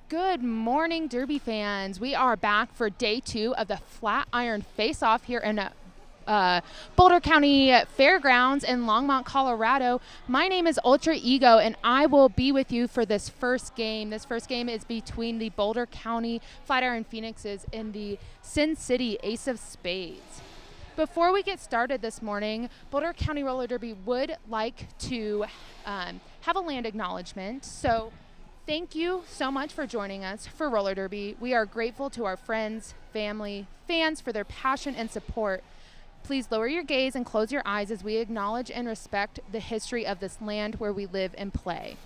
Good morning, Derby fans. We are back for day 2 of the Flatiron Faceoff here in Boulder County Fairgrounds in Longmont, Colorado. My name is Ultra Ego, and I will be with you for this first game. This first game is between the Boulder County Flatiron Phoenixes and the Sin City Ace of Spades. Before we get started this morning, Boulder County Roller Derby would like to have a land acknowledgement. So thank you so much for joining us for Roller Derby. We are grateful to our friends, family, fans for their passion and support. Please lower your gaze and close your eyes as we acknowledge and respect the history of this land where we live and play.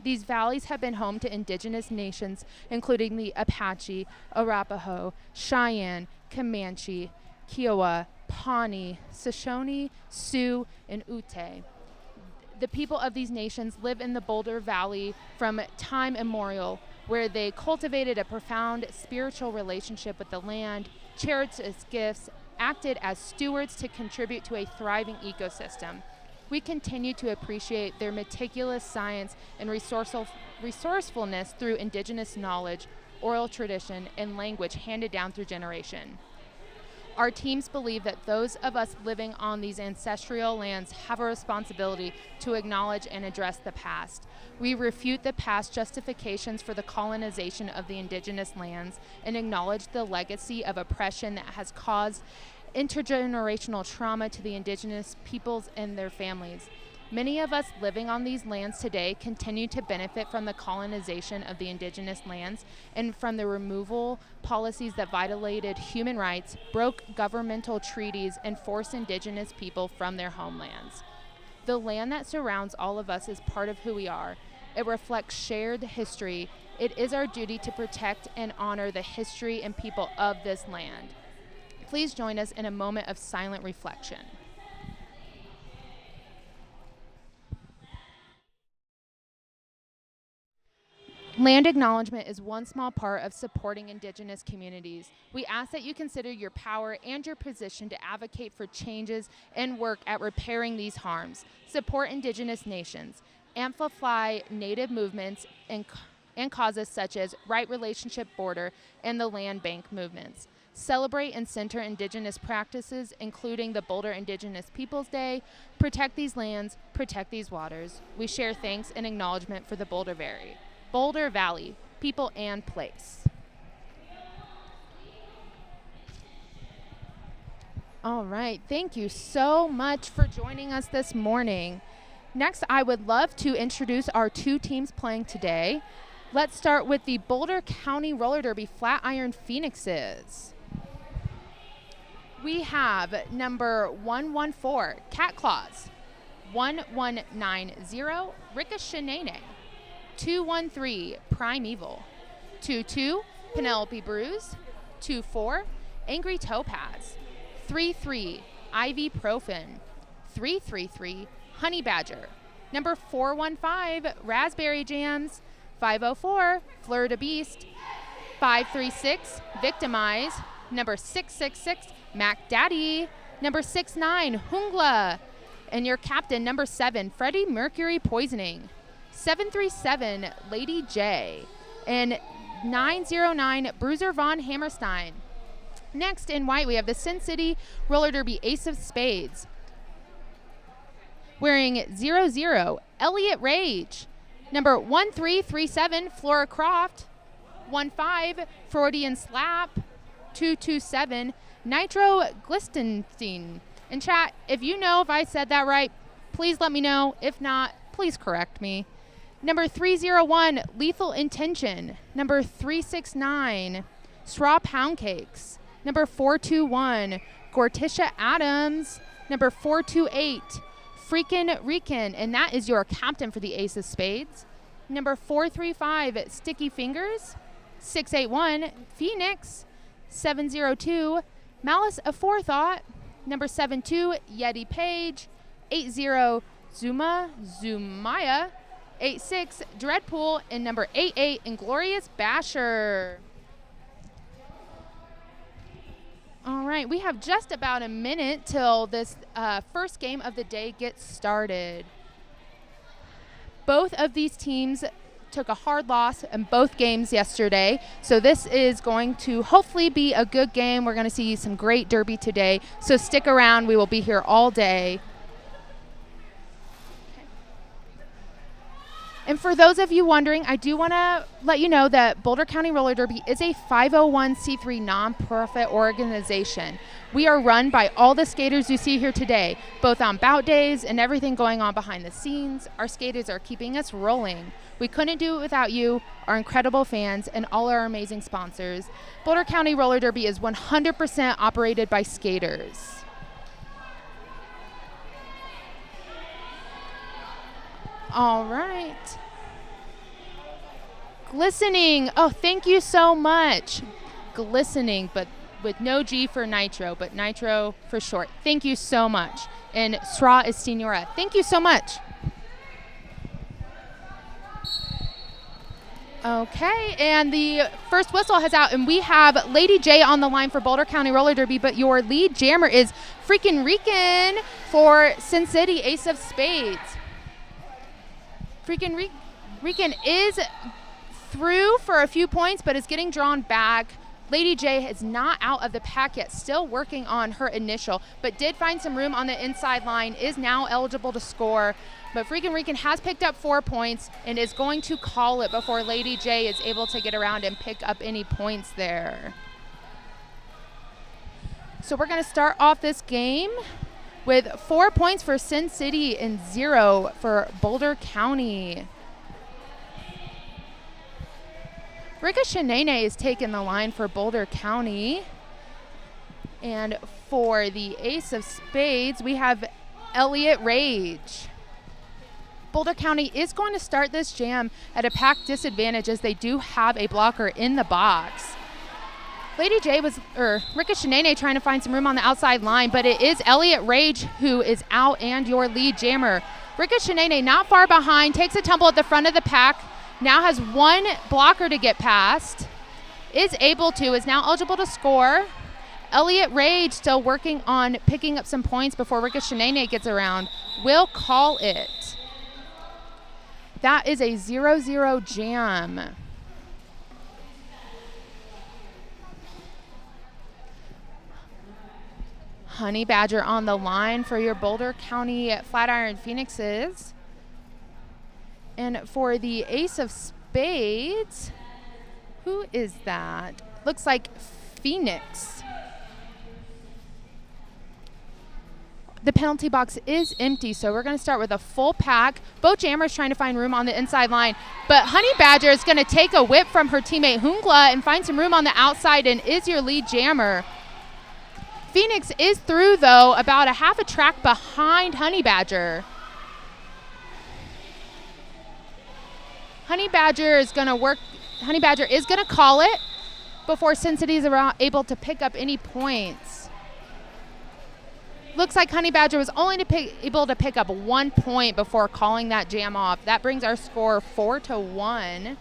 These valleys have been home to indigenous nations, including the Apache, Arapaho, Cheyenne, Comanche, Kiowa, Pawnee, Shoshone, Sioux, and Ute. The people of these nations live in the Boulder Valley from time immemorial, where they cultivated a profound spiritual relationship with the land, cherished its gifts, acted as stewards to contribute to a thriving ecosystem. We continue to appreciate their meticulous science and resourcefulness through indigenous knowledge, oral tradition, and language handed down through generation. Our teams believe that those of us living on these ancestral lands have a responsibility to acknowledge and address the past. We refute the past justifications for the colonization of the indigenous lands and acknowledge the legacy of oppression that has caused intergenerational trauma to the indigenous peoples and their families. Many of us living on these lands today continue to benefit from the colonization of the indigenous lands and from the removal policies that violated human rights, broke governmental treaties, and forced indigenous people from their homelands. The land that surrounds all of us is part of who we are. It reflects shared history. It is our duty to protect and honor the history and people of this land. Please join us in a moment of silent reflection. Land acknowledgement is one small part of supporting indigenous communities. We ask that you consider your power and your position to advocate for changes and work at repairing these harms. Support indigenous nations. Amplify native movements and causes such as Right Relationship Border and the Land Bank movements. Celebrate and center indigenous practices, including the Boulder Indigenous Peoples Day. Protect these lands, protect these waters. We share thanks and acknowledgement for the Boulder Valley, people and place. All right, thank you so much for joining us this morning. Next, I would love to introduce our 2 teams playing today. Let's start with the Boulder County Roller Derby Flatiron Phoenixes. We have number 114, Cat Claws, 1190, Ricochet, 213, Primeval, 22, Penelope Bruise, 24, Angry Topaz, 33, Ivy Profin, 333, Honey Badger, number 415, Raspberry Jams, 504, Fleur de Beast, 536, Victimize, number 666, Mac Daddy, number 69, Hungla, and your captain, number 7, Freddie Mercury Poisoning, 737, Lady J, and 909, Bruiser Von Hammerstein. Next, in white, we have the Sin City Roller Derby Ace of Spades. Wearing 00, Elliot Rage. Number 1337, Flora Croft. 15, Freudian Slap. 227, Nitro Glistenstein. And chat, if you know if I said that right, please let me know. If not, please correct me. Number 301, Lethal Intention. Number 369, Straw Pound Cakes. Number 421, Gorticia Adams. Number 428, Freakin' Rican, and that is your captain for the Ace of Spades. Number 435, Sticky Fingers. 681, Phoenix. 702, Malice Aforethought. Number 72, Yeti Page. 80, Zumaya. 86, Dreadpool, and number 88, Inglorious Basher. All right, we have just about a minute till this first game of the day gets started. Both of these teams took a hard loss in both games yesterday. So this is going to hopefully be a good game. We're going to see some great derby today. So stick around. We will be here all day. And for those of you wondering, I do want to let you know that Boulder County Roller Derby is a 501c3 nonprofit organization. We are run by all the skaters you see here today, both on bout days and everything going on behind the scenes. Our skaters are keeping us rolling. We couldn't do it without you, our incredible fans, and all our amazing sponsors. Boulder County Roller Derby is 100% operated by skaters. All right. Glistening. Oh, thank you so much. Glistening, but with no G for nitro, but nitro for short. Thank you so much. And SRA is Senora. Thank you so much. Okay, and the first whistle has out, and we have Lady J on the line for Boulder County Roller Derby, but your lead jammer is Freakin' Rican for Sin City Ace of Spades. Freakin' Rican is through for a few points, but is getting drawn back. Lady J is not out of the pack yet, still working on her initial, but did find some room on the inside line, is now eligible to score. But Freakin' Rican has picked up 4 points and is going to call it before Lady J is able to get around and pick up any points there. So we're going to start off this game with 4 points for Sin City and 0 for Boulder County. Rika Shanene is taking the line for Boulder County. And for the Ace of Spades, we have Elliott Rage. Boulder County is going to start this jam at a pack disadvantage as they do have a blocker in the box. Lady J Rika Shanene trying to find some room on the outside line, but it is Elliott Rage who is out and your lead jammer. Rika Shanene not far behind, takes a tumble at the front of the pack, now has 1 blocker to get past, is now eligible to score. Elliott Rage still working on picking up some points before Rika Shanene gets around. Will call it. That is a 0-0 jam. Honey Badger on the line for your Boulder County Flatiron Phoenixes. And for the Ace of Spades, who is that? Looks like Phoenix. The penalty box is empty, so we're going to start with a full pack. Both jammers trying to find room on the inside line, but Honey Badger is going to take a whip from her teammate Hungla and find some room on the outside and is your lead jammer. Phoenix is through, though, about a half a track behind Honey Badger. Honey Badger is going to call it before Sin City is able to pick up any points. Looks like Honey Badger was only able to pick up 1 point before calling that jam off. That brings our score 4-1.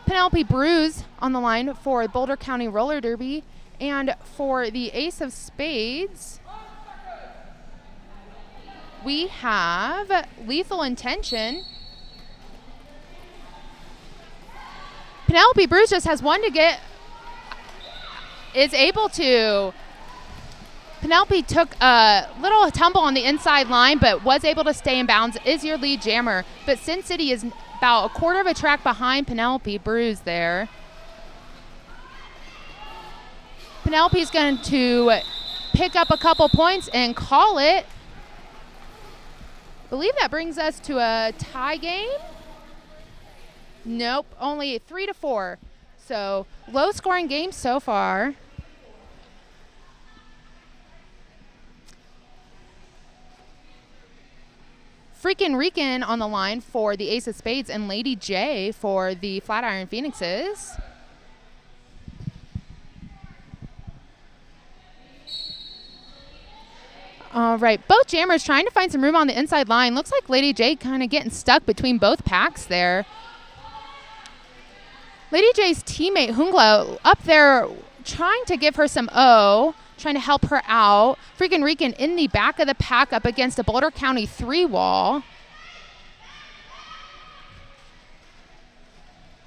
Penelope Bruce on the line for Boulder County Roller Derby. And for the Ace of Spades, we have Lethal Intention. Penelope Bruce just has 1 to get, is able to. Penelope took a little tumble on the inside line, but was able to stay in bounds, is your lead jammer. But Sin City is about a quarter of a track behind Penelope Bruce there. Penelope's going to pick up a couple points and call it. I believe that brings us to a tie game. Nope, only 3-4. So low scoring game so far. Freakin' Rican on the line for the Ace of Spades and Lady J for the Flatiron Phoenixes. All right, both jammers trying to find some room on the inside line. Looks like Lady J kind of getting stuck between both packs there. Lady J's teammate Hungla up there trying to give her some trying to help her out. Freakin' Rican in the back of the pack up against a Boulder County 3 wall.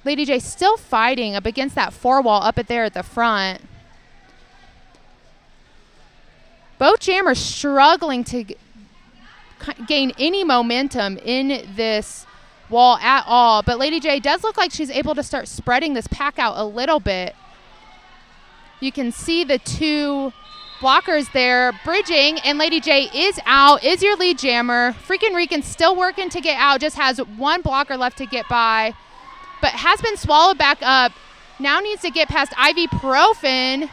Lady J still fighting up against that 4 wall up there at the front. Both jammers struggling to gain any momentum in this wall at all, but Lady J does look like she's able to start spreading this pack out a little bit. You can see the 2 blockers there bridging, and Lady J is out, is your lead jammer. Freakin' Rican still working to get out, just has 1 blocker left to get by, but has been swallowed back up. Now needs to get past Ibuprofen,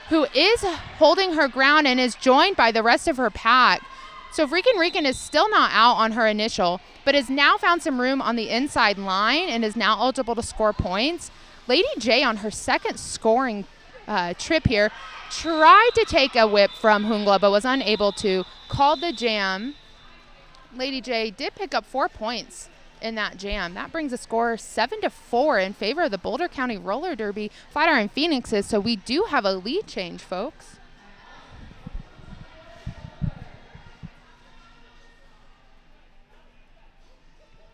who is holding her ground and is joined by the rest of her pack. So Freakin' Rican is still not out on her initial, but has now found some room on the inside line and is now eligible to score points. Lady J on her second scoring trip here tried to take a whip from Hungla, but was unable to. Called the jam. Lady J did pick up 4 points in that jam. That brings the score 7-4 in favor of the Boulder County Roller Derby Flatiron Phoenixes. So we do have a lead change, folks.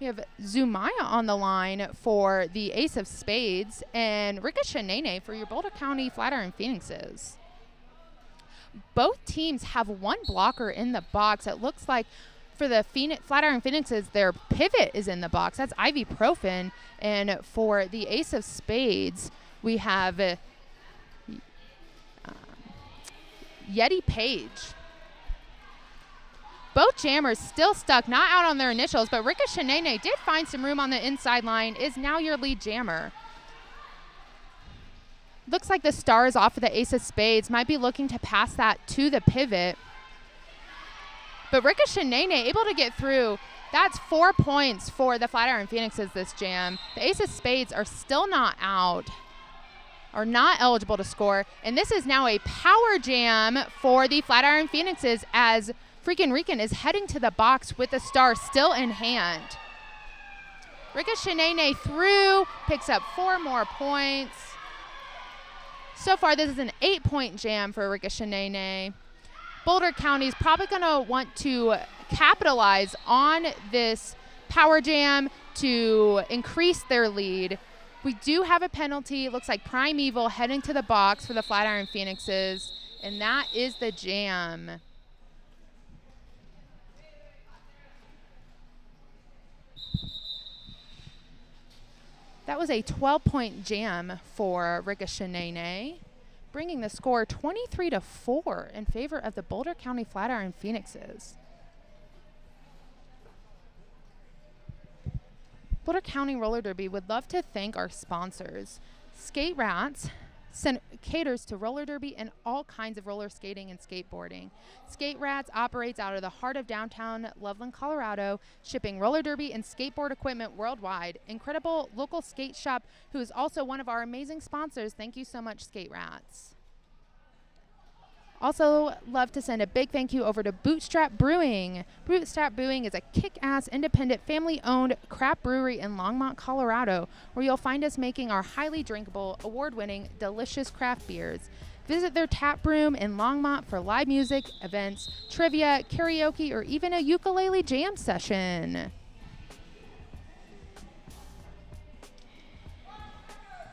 We have Zumaya on the line for the Ace of Spades and Rika Shanene for your Boulder County Flatiron Phoenixes. Both teams have 1 blocker in the box. It looks like for the Flatiron Phoenixes, their pivot is in the box. That's Ibuprofen. And for the Ace of Spades, we have Yeti Page. Both jammers still stuck, not out on their initials, but Rika Shanene did find some room on the inside line, is now your lead jammer. Looks like the star is off of the Ace of Spades, might be looking to pass that to the pivot. But Rika Shanene able to get through. That's 4 points for the Flatiron Phoenixes this jam. The Ace of Spades are still not out, are not eligible to score. And this is now a power jam for the Flatiron Phoenixes as Freakin' Rican is heading to the box with the star still in hand. Rika Shanene through, picks up 4 more points. So far, this is an 8-point jam for Rika Shanene. Boulder County is probably going to want to capitalize on this power jam to increase their lead. We do have a penalty. It looks like Primeval heading to the box for the Flatiron Phoenixes, and that is the jam. That was a 12-point jam for Rika Shanene, bringing the score 23-4 in favor of the Boulder County Flatiron Phoenixes. Boulder County Roller Derby would love to thank our sponsors. Skate Rats caters to roller derby and all kinds of roller skating and skateboarding. Skate Rats operates out of the heart of downtown Loveland, Colorado, shipping roller derby and skateboard equipment worldwide. Incredible local skate shop who is also one of our amazing sponsors. Thank you so much, Skate Rats. Also, love to send a big thank you over to Bootstrap Brewing. Bootstrap Brewing is a kick-ass, independent, family-owned craft brewery in Longmont, Colorado, where you'll find us making our highly drinkable, award-winning, delicious craft beers. Visit their tap room in Longmont for live music, events, trivia, karaoke, or even a ukulele jam session.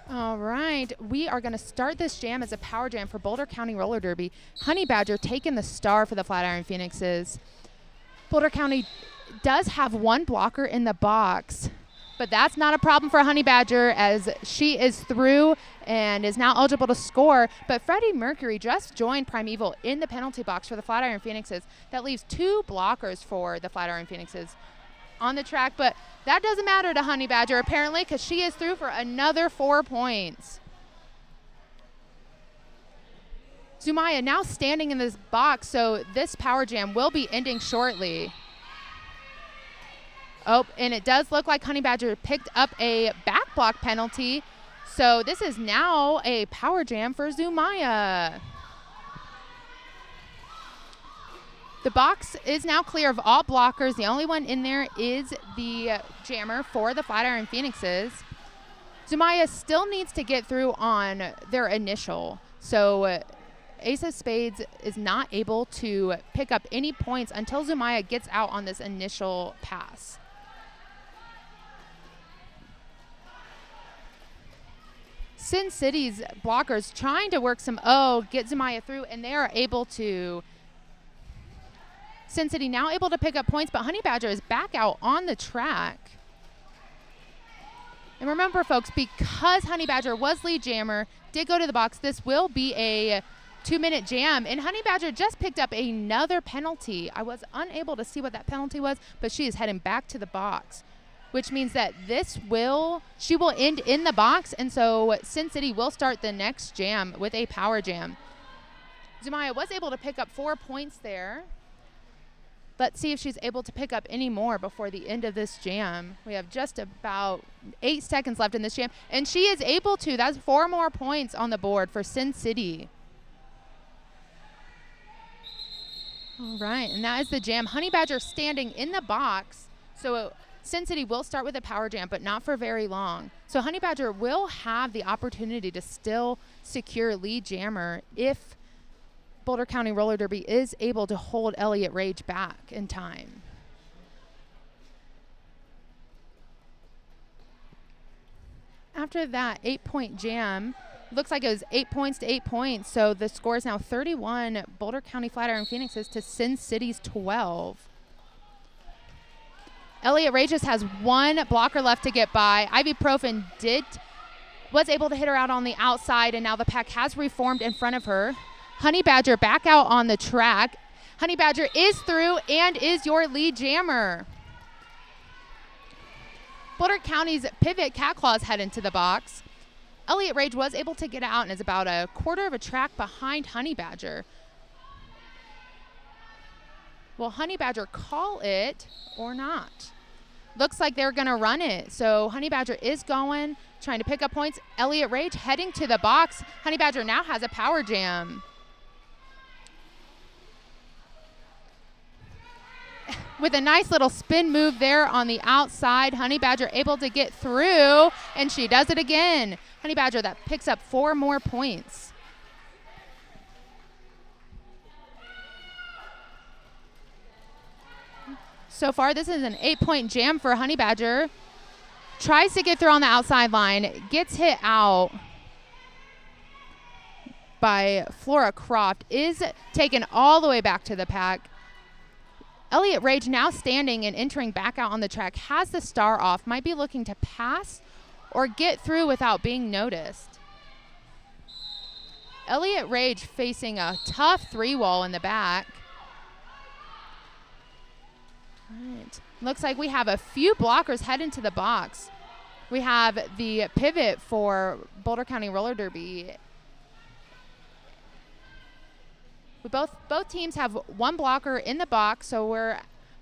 All right, we are going to start this jam as a power jam for Boulder County Roller Derby. Honey Badger taking the star for the Flatiron Phoenixes. Boulder County does have 1 blocker in the box, but that's not a problem for Honey Badger as she is through and is now eligible to score. But Freddie Mercury just joined Primeval in the penalty box for the Flatiron Phoenixes. That leaves 2 blockers for the Flatiron Phoenixes on the track, but that doesn't matter to Honey Badger apparently because she is through for another 4 points. Zumaya now standing in this box, so this power jam will be ending shortly. Oh, and it does look like Honey Badger picked up a back block penalty, so this is now a power jam for Zumaya. The box is now clear of all blockers. The only one in there is the jammer for the Flatiron Phoenixes. Zumaya still needs to get through on their initial. So Ace of Spades is not able to pick up any points until Zumaya gets out on this initial pass. Sin City's blockers trying to work some get Zumaya through, and they are able to. Sin City now able to pick up points, but Honey Badger is back out on the track. And remember, folks, because Honey Badger was lead jammer, did go to the box, this will be a 2-minute jam. And Honey Badger just picked up another penalty. I was unable to see what that penalty was, but she is heading back to the box, which means that she will end in the box. And so Sin City will start the next jam with a power jam. Zumaya was able to pick up 4 points there. Let's see if she's able to pick up any more before the end of this jam. We have just about 8 seconds left in this jam, and she is able to. That's 4 more points on the board for Sin City. All right, and that is the jam. Honey Badger standing in the box. So Sin City will start with a power jam, but not for very long. So Honey Badger will have the opportunity to still secure lead jammer if Boulder County Roller Derby is able to hold Elliott Rage back in time. After that 8-point jam, looks like it was 8 points to 8 points. So the score is now 31 Boulder County Flatiron Phoenixes to Sin City's 12. Elliott Rage just has 1 blocker left to get by. Ibuprofen was able to hit her out on the outside, and now the pack has reformed in front of her. Honey Badger back out on the track. Honey Badger is through and is your lead jammer. Boulder County's Pivot Cat Claws head into the box. Elliott Rage was able to get out and is about a quarter of a track behind Honey Badger. Will Honey Badger call it or not? Looks like they're going to run it. So Honey Badger is going, trying to pick up points. Elliott Rage heading to the box. Honey Badger now has a power jam. With a nice little spin move there on the outside, Honey Badger able to get through, and she does it again. Honey Badger that picks up 4 more points. So far, this is an 8-point jam for Honey Badger. Tries to get through on the outside line, gets hit out by Flora Croft, is taken all the way back to the pack. Elliott Rage now standing and entering back out on the track, has the star off, might be looking to pass or get through without being noticed. Elliott Rage facing a tough 3-wall in the back. All right. Looks like we have a few blockers head into the box. We have the pivot for Boulder County Roller Derby. Both teams have 1 blocker in the box, so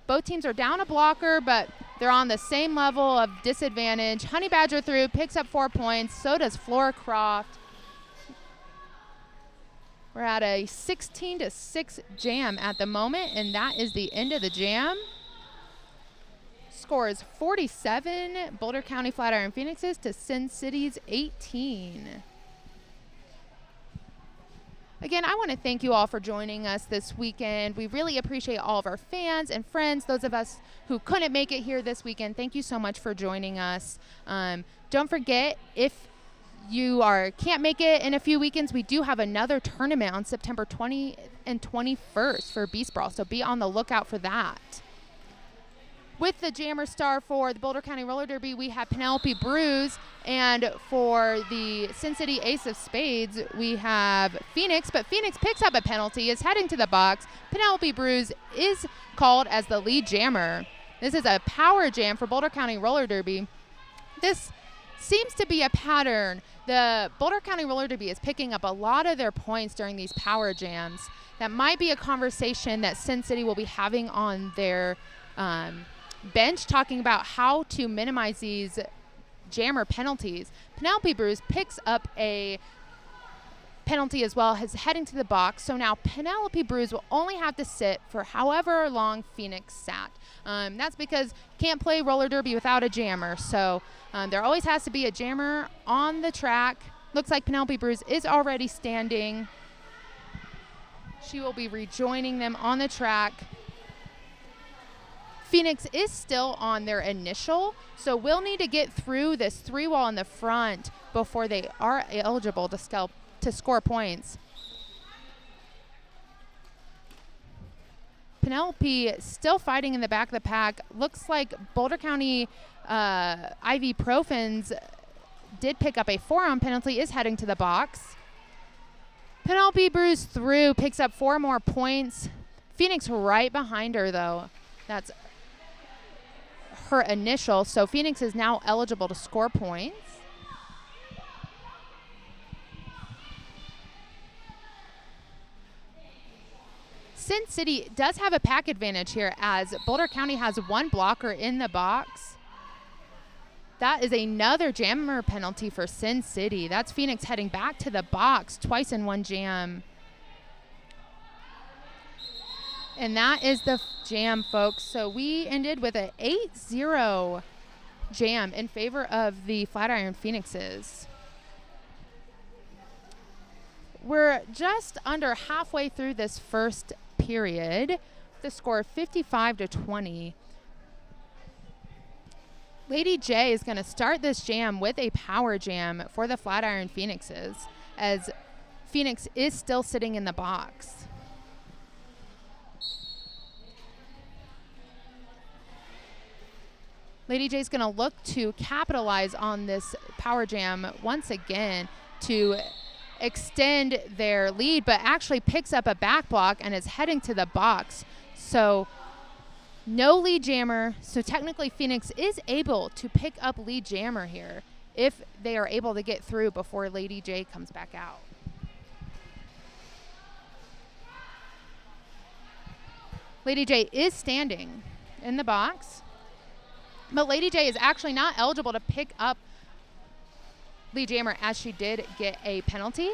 both teams are down a blocker, but they're on the same level of disadvantage. Honey Badger through, picks up 4 points. So does Flora Croft. We're at a 16-6 jam at the moment, and that is the end of the jam. Score is 47 Boulder County Flatiron Phoenixes to Sin City's 18. Again, I want to thank you all for joining us this weekend. We really appreciate all of our fans and friends, those of us who couldn't make it here this weekend. Thank you so much for joining us. Don't forget, if you can't make it in a few weekends, we do have another tournament on September 20th and 21st for Beast Brawl, so be on the lookout for that. With the Jammer Star for the Boulder County Roller Derby, we have Penelope Bruce, and for the Sin City Ace of Spades, we have Phoenix, but Phoenix picks up a penalty, is heading to the box. Penelope Bruce is called as the lead jammer. This is a power jam for Boulder County Roller Derby. This seems to be a pattern. The Boulder County Roller Derby is picking up a lot of their points during these power jams. That might be a conversation that Sin City will be having on their bench, talking about how to minimize these jammer penalties. Penelope Bruce picks up a penalty as well, is heading to the box. So now Penelope Bruce will only have to sit for however long Phoenix sat. That's because can't play roller derby without a jammer. So there always has to be a jammer on the track. Looks like Penelope Bruce is already standing. She will be rejoining them on the track. Phoenix is still on their initial, so we'll need to get through this 3-wall in the front before they are eligible to score points. Penelope still fighting in the back of the pack. Looks like Boulder County Ibuprofens did pick up a forearm penalty, is heading to the box. Penelope brews through, picks up 4 more points. Phoenix right behind her, though. That's her initial. So Phoenix is now eligible to score points. Sin City does have a pack advantage here as Boulder County has 1 blocker in the box. That is another jammer penalty for Sin City. That's Phoenix heading back to the box twice in 1 jam. And that is the jam, folks. So we ended with an 8-0 jam in favor of the Flatiron Phoenixes. We're just under halfway through this first period. The score 55-20. Lady J is going to start this jam with a power jam for the Flatiron Phoenixes as Phoenix is still sitting in the box. Lady J is going to look to capitalize on this power jam once again to extend their lead, but actually picks up a back block and is heading to the box. So no lead jammer. So technically Phoenix is able to pick up lead jammer here if they are able to get through before Lady J comes back out. Lady J is standing in the box, but Lady J is actually not eligible to pick up lead jammer as she did get a penalty.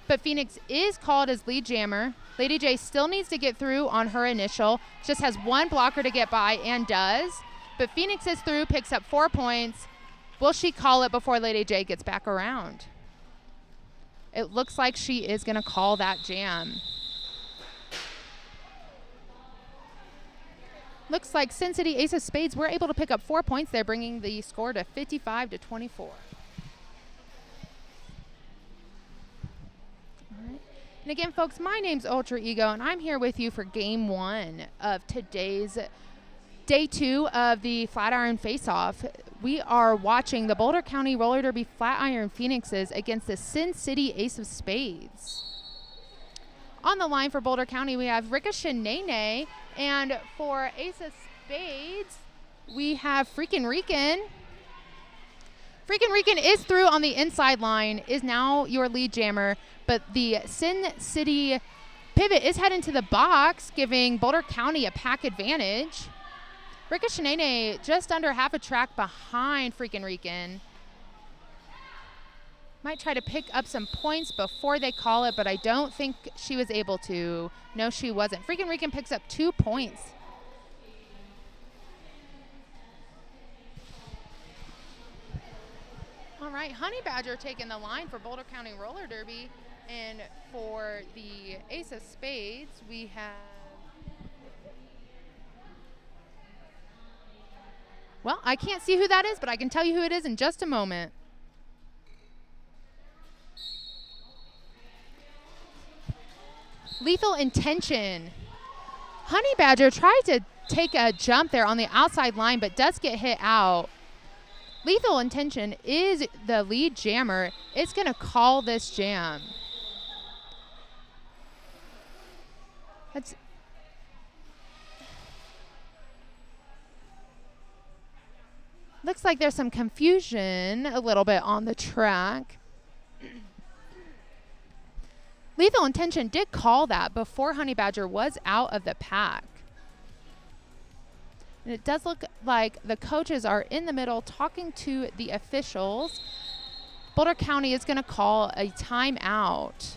But Phoenix is called as lead jammer. Lady J still needs to get through on her initial. Just has 1 blocker to get by and does. But Phoenix is through, picks up 4 points. Will she call it before Lady J gets back around? It looks like she is going to call that jam. Looks like Sin City Ace of Spades were able to pick up 4 points there, bringing the score to 55-24. And again, folks, my name's Ultra Ego, and I'm here with you for Game 1 of today's Day 2 of the Flatiron Faceoff. We are watching the Boulder County Roller Derby Flatiron Phoenixes against the Sin City Ace of Spades. On the line for Boulder County, we have Ricochet Nene, and for Ace of Spades, we have Freakin' Rican. Freakin' Rican is through on the inside line, is now your lead jammer, but the Sin City pivot is heading to the box, giving Boulder County a pack advantage. Ricochet Nene just under half a track behind Freakin' Rican. Might try to pick up some points before they call it, but I don't think she was able to. No, she wasn't. Freakin' Rican picks up 2 points. All right, Honey Badger taking the line for Boulder County Roller Derby. And for the Ace of Spades, we have, well, I can't see who that is, but I can tell you who it is in just a moment. Lethal Intention. Honey Badger tried to take a jump there on the outside line, but does get hit out. Lethal Intention is the lead jammer. It's going to call this jam. Looks like there's some confusion a little bit on the track. Lethal Intention did call that before Honey Badger was out of the pack. And it does look like the coaches are in the middle talking to the officials. Boulder County is going to call a timeout.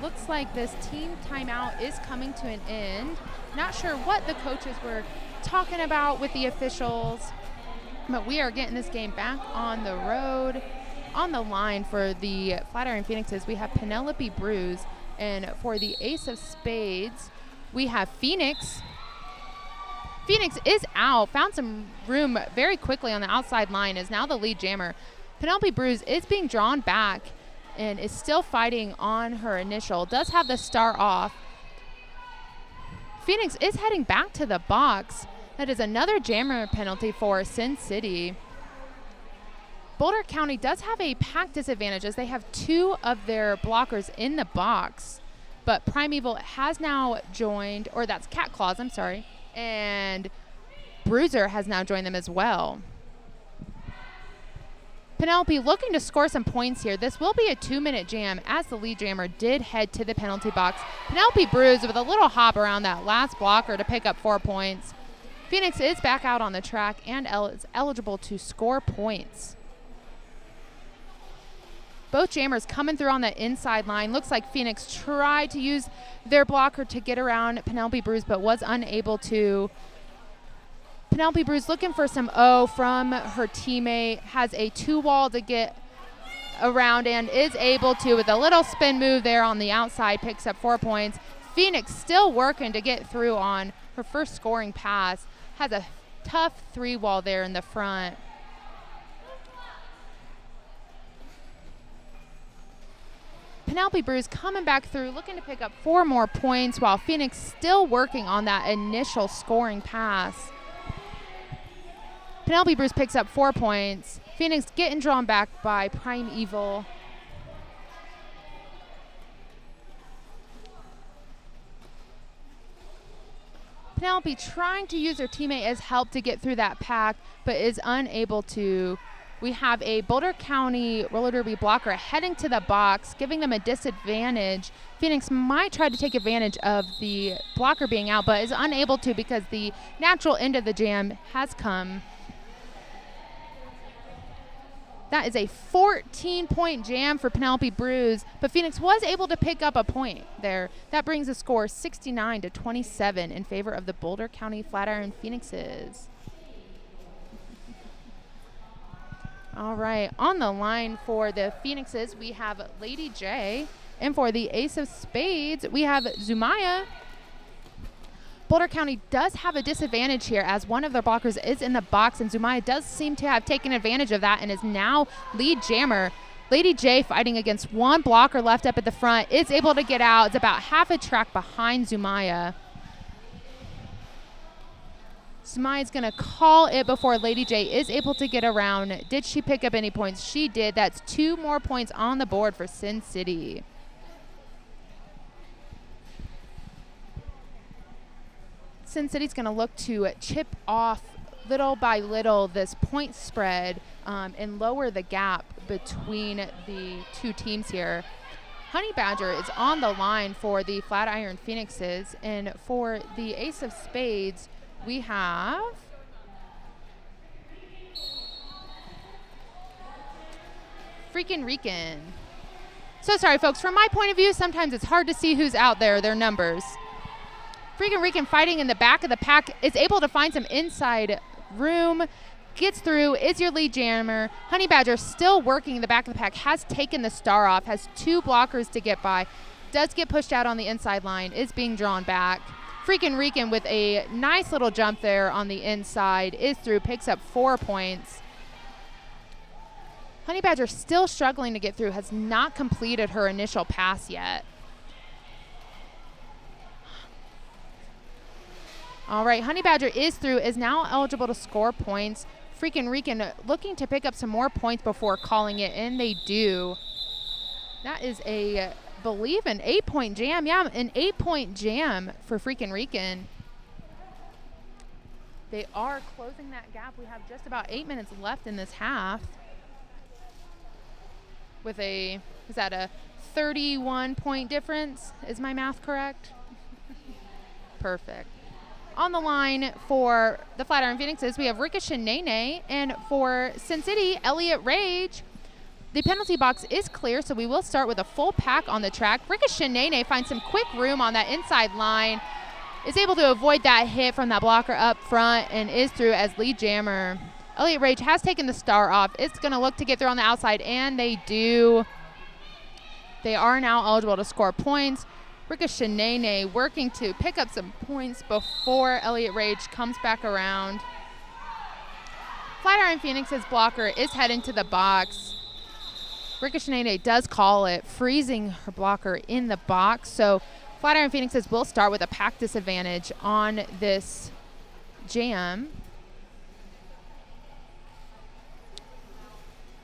looks like this team timeout is coming to an end. Not sure what the coaches were talking about with the officials, but we are getting this game back on the road. On the line for the Flatiron Phoenixes, we have Penelope Bruce, and for the Ace of Spades, we have Phoenix. Phoenix is out, found some room very quickly on the outside line, is now the lead jammer. Penelope Bruce is being drawn back and is still fighting on her initial, does have the star off. Phoenix is heading back to the box. That is another jammer penalty for Sin City. Boulder County does have a pack disadvantage as they have 2 of their blockers in the box, but Primeval has now joined, or that's Cat Claws, I'm sorry, and Bruiser has now joined them as well. Penelope looking to score some points here. This will be a 2-minute jam as the lead jammer did head to the penalty box. Penelope Bruce with a little hop around that last blocker to pick up 4 points. Phoenix is back out on the track and is eligible to score points. Both jammers coming through on the inside line. Looks like Phoenix tried to use their blocker to get around Penelope Bruce, but was unable to. Penelope Bruce looking for some O from her teammate. Has a 2-wall to get around and is able to, with a little spin move there on the outside, picks up 4 points. Phoenix still working to get through on her first scoring pass. Has a tough 3-wall there in the front. Penelope Bruce coming back through, looking to pick up 4 more points, while Phoenix still working on that initial scoring pass. Penelope Bruce picks up 4 points. Phoenix getting drawn back by Primeval. Penelope trying to use her teammate as help to get through that pack, but is unable to. We have a Boulder County roller derby blocker heading to the box, giving them a disadvantage. Phoenix might try to take advantage of the blocker being out, but is unable to because the natural end of the jam has come. That is a 14-point jam for Penelope Bruce, but Phoenix was able to pick up a point there. That brings the score 69-27 in favor of the Boulder County Flatiron Phoenixes. All right, on the line for the Phoenixes, we have Lady J, and for the Ace of Spades, we have Zumaya. Boulder County does have a disadvantage here as one of their blockers is in the box, and Zumaya does seem to have taken advantage of that and is now lead jammer. Lady J fighting against 1 blocker left up at the front, is able to get out. It's about half a track behind Zumaya. Sumaya's going to call it before Lady J is able to get around. Did she pick up any points? She did. That's 2 more points on the board for Sin City. Sin City's going to look to chip off little by little this point spread and lower the gap between the 2 teams here. Honey Badger is on the line for the Flatiron Phoenixes, and for the Ace of Spades, we have Freakin' Rican. So sorry, folks. From my point of view, sometimes it's hard to see who's out there, their numbers. Freakin' Rican fighting in the back of the pack is able to find some inside room, gets through, is your lead jammer. Honey Badger still working in the back of the pack, has taken the star off, has 2 blockers to get by, does get pushed out on the inside line, is being drawn back. Freakin' Rican with a nice little jump there on the inside, is through, picks up 4 points. Honey Badger still struggling to get through, has not completed her initial pass yet. All right, Honey Badger is through, is now eligible to score points. Freakin' Rican looking to pick up some more points before calling it, and they do. That is believe an 8-point jam. Yeah, an 8-point jam for Freakin' Rican. They are closing that gap. We have just about 8 minutes left in this half. With is that a 31-point difference? Is my math correct? Perfect. On the line for the Flatiron Phoenixes, we have Ricochet Nene, and for Sin City, Elliott Rage. The penalty box is clear, so we will start with a full pack on the track. Ricochet finds some quick room on that inside line, is able to avoid that hit from that blocker up front, and is through as lead jammer. Elliott Rage has taken the star off. It's going to look to get through on the outside, and they do. They are now eligible to score points. Ricochet working to pick up some points before Elliott Rage comes back around. Flatiron Phoenix's blocker is heading to the box. Ricochet does call it, freezing her blocker in the box. So Flatiron Phoenixes will start with a pack disadvantage on this jam.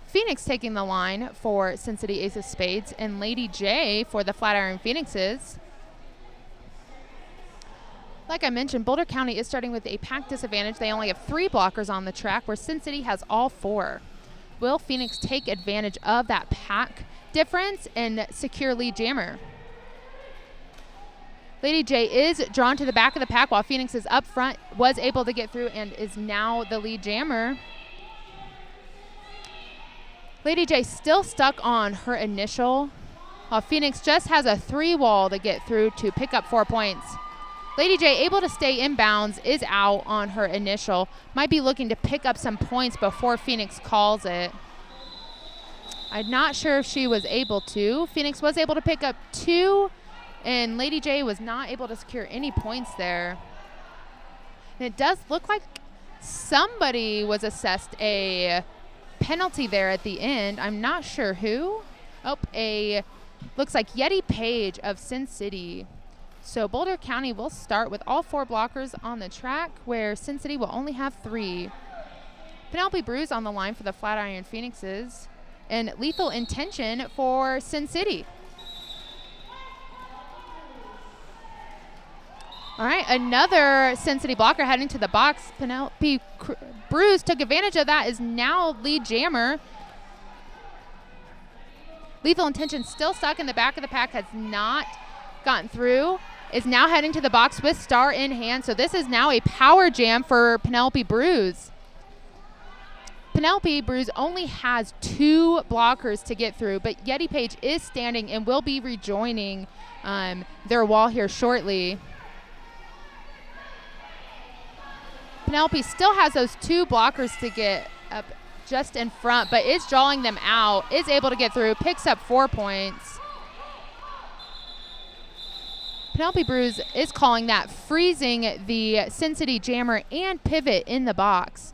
Phoenix taking the line for Sin City Ace of Spades, and Lady J for the Flatiron Phoenixes. Like I mentioned, Boulder County is starting with a pack disadvantage. They only have 3 blockers on the track, where Sin City has all 4. Will Phoenix take advantage of that pack difference and secure lead jammer? Lady J is drawn to the back of the pack, while Phoenix is up front, was able to get through, and is now the lead jammer. Lady J still stuck on her initial, while Phoenix just has a 3 wall to get through to pick up 4 points. Lady J, able to stay in bounds, is out on her initial. Might be looking to pick up some points before Phoenix calls it. I'm not sure if she was able to. Phoenix was able to pick up 2, and Lady J was not able to secure any points there. And it does look like somebody was assessed a penalty there at the end. I'm not sure who. Looks like Yeti Page of Sin City. So Boulder County will start with all 4 blockers on the track, where Sin City will only have 3. Penelope Bruce on the line for the Flatiron Phoenixes, and Lethal Intention for Sin City. All right, another Sin City blocker heading to the box. Penelope Bruce took advantage of that, is now lead jammer. Lethal Intention still stuck in the back of the pack, has not gotten through, is now heading to the box with star in hand. So this is now a power jam for Penelope Bruce. Penelope Bruce only has 2 blockers to get through, but Yeti Page is standing and will be rejoining their wall here shortly. Penelope still has those 2 blockers to get up just in front, but is drawing them out, is able to get through, picks up 4 points. Penelope Bruce is calling that, freezing the Sin City jammer and pivot in the box.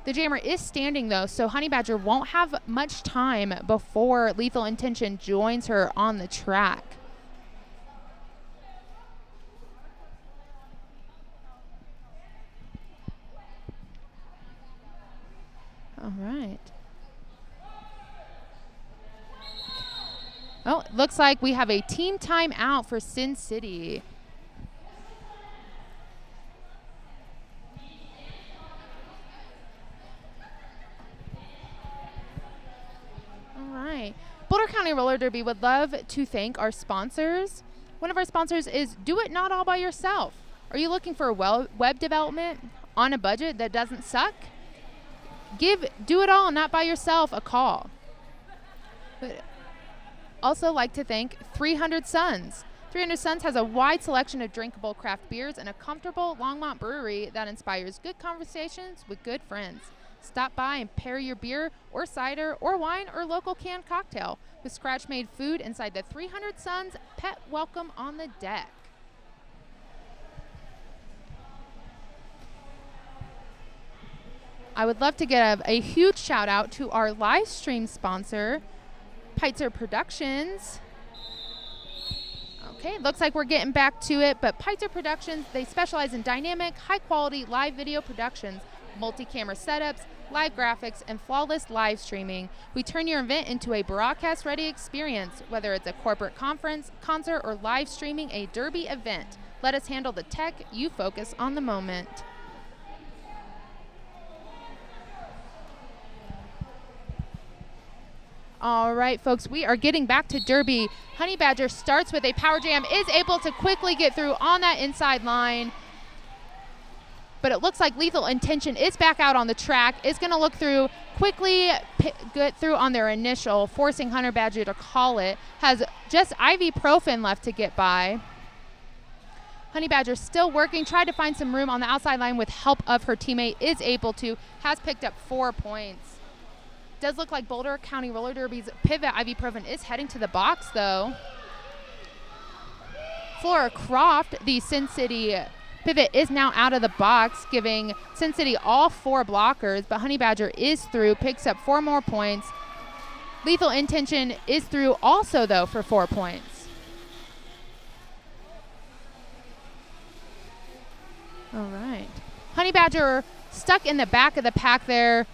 The jammer is standing though, so Honey Badger won't have much time before Lethal Intention joins her on the track. All right. Oh, it looks like we have a team timeout for Sin City. All right. Boulder County Roller Derby would love to thank our sponsors. One of our sponsors is Do It Not All By Yourself. Are you looking for web development on a budget that doesn't suck? Give Do It All Not By Yourself a call. But also like to thank 300 Suns. 300 Suns has a wide selection of drinkable craft beers and a comfortable Longmont brewery that inspires good conversations with good friends. Stop by and pair your beer or cider or wine or local canned cocktail with scratch-made food inside the 300 Suns Pet Welcome on the Deck. I would love to give a huge shout out to our live stream sponsor, Pitzer Productions. Okay, looks like we're getting back to it, but Pitzer Productions, they specialize in dynamic, high-quality live video productions, multi-camera setups, live graphics, and flawless live streaming. We turn your event into a broadcast-ready experience, whether it's a corporate conference, concert, or live streaming a derby event. Let us handle the tech, you focus on the moment. All right, folks, we are getting back to Derby. Honey Badger starts with a power jam, is able to quickly get through on that inside line. but it looks like Lethal Intention is back out on the track. Is going to look through quickly, get through on their initial, forcing Honey Badger to call it. Has just ibuprofen left to get by. Honey Badger still working, tried to find some room on the outside line with help of her teammate, is able to, has picked up 4 points. Does look like Boulder County Roller Derby's pivot ibuprofen is heading to the box though. Flora Croft, the Sin City pivot, is now out of the box, giving Sin City all 4 blockers, but Honey Badger is through, picks up 4 more points. Lethal Intention is through also though for 4 points. All right. Honey Badger stuck in the back of the pack there.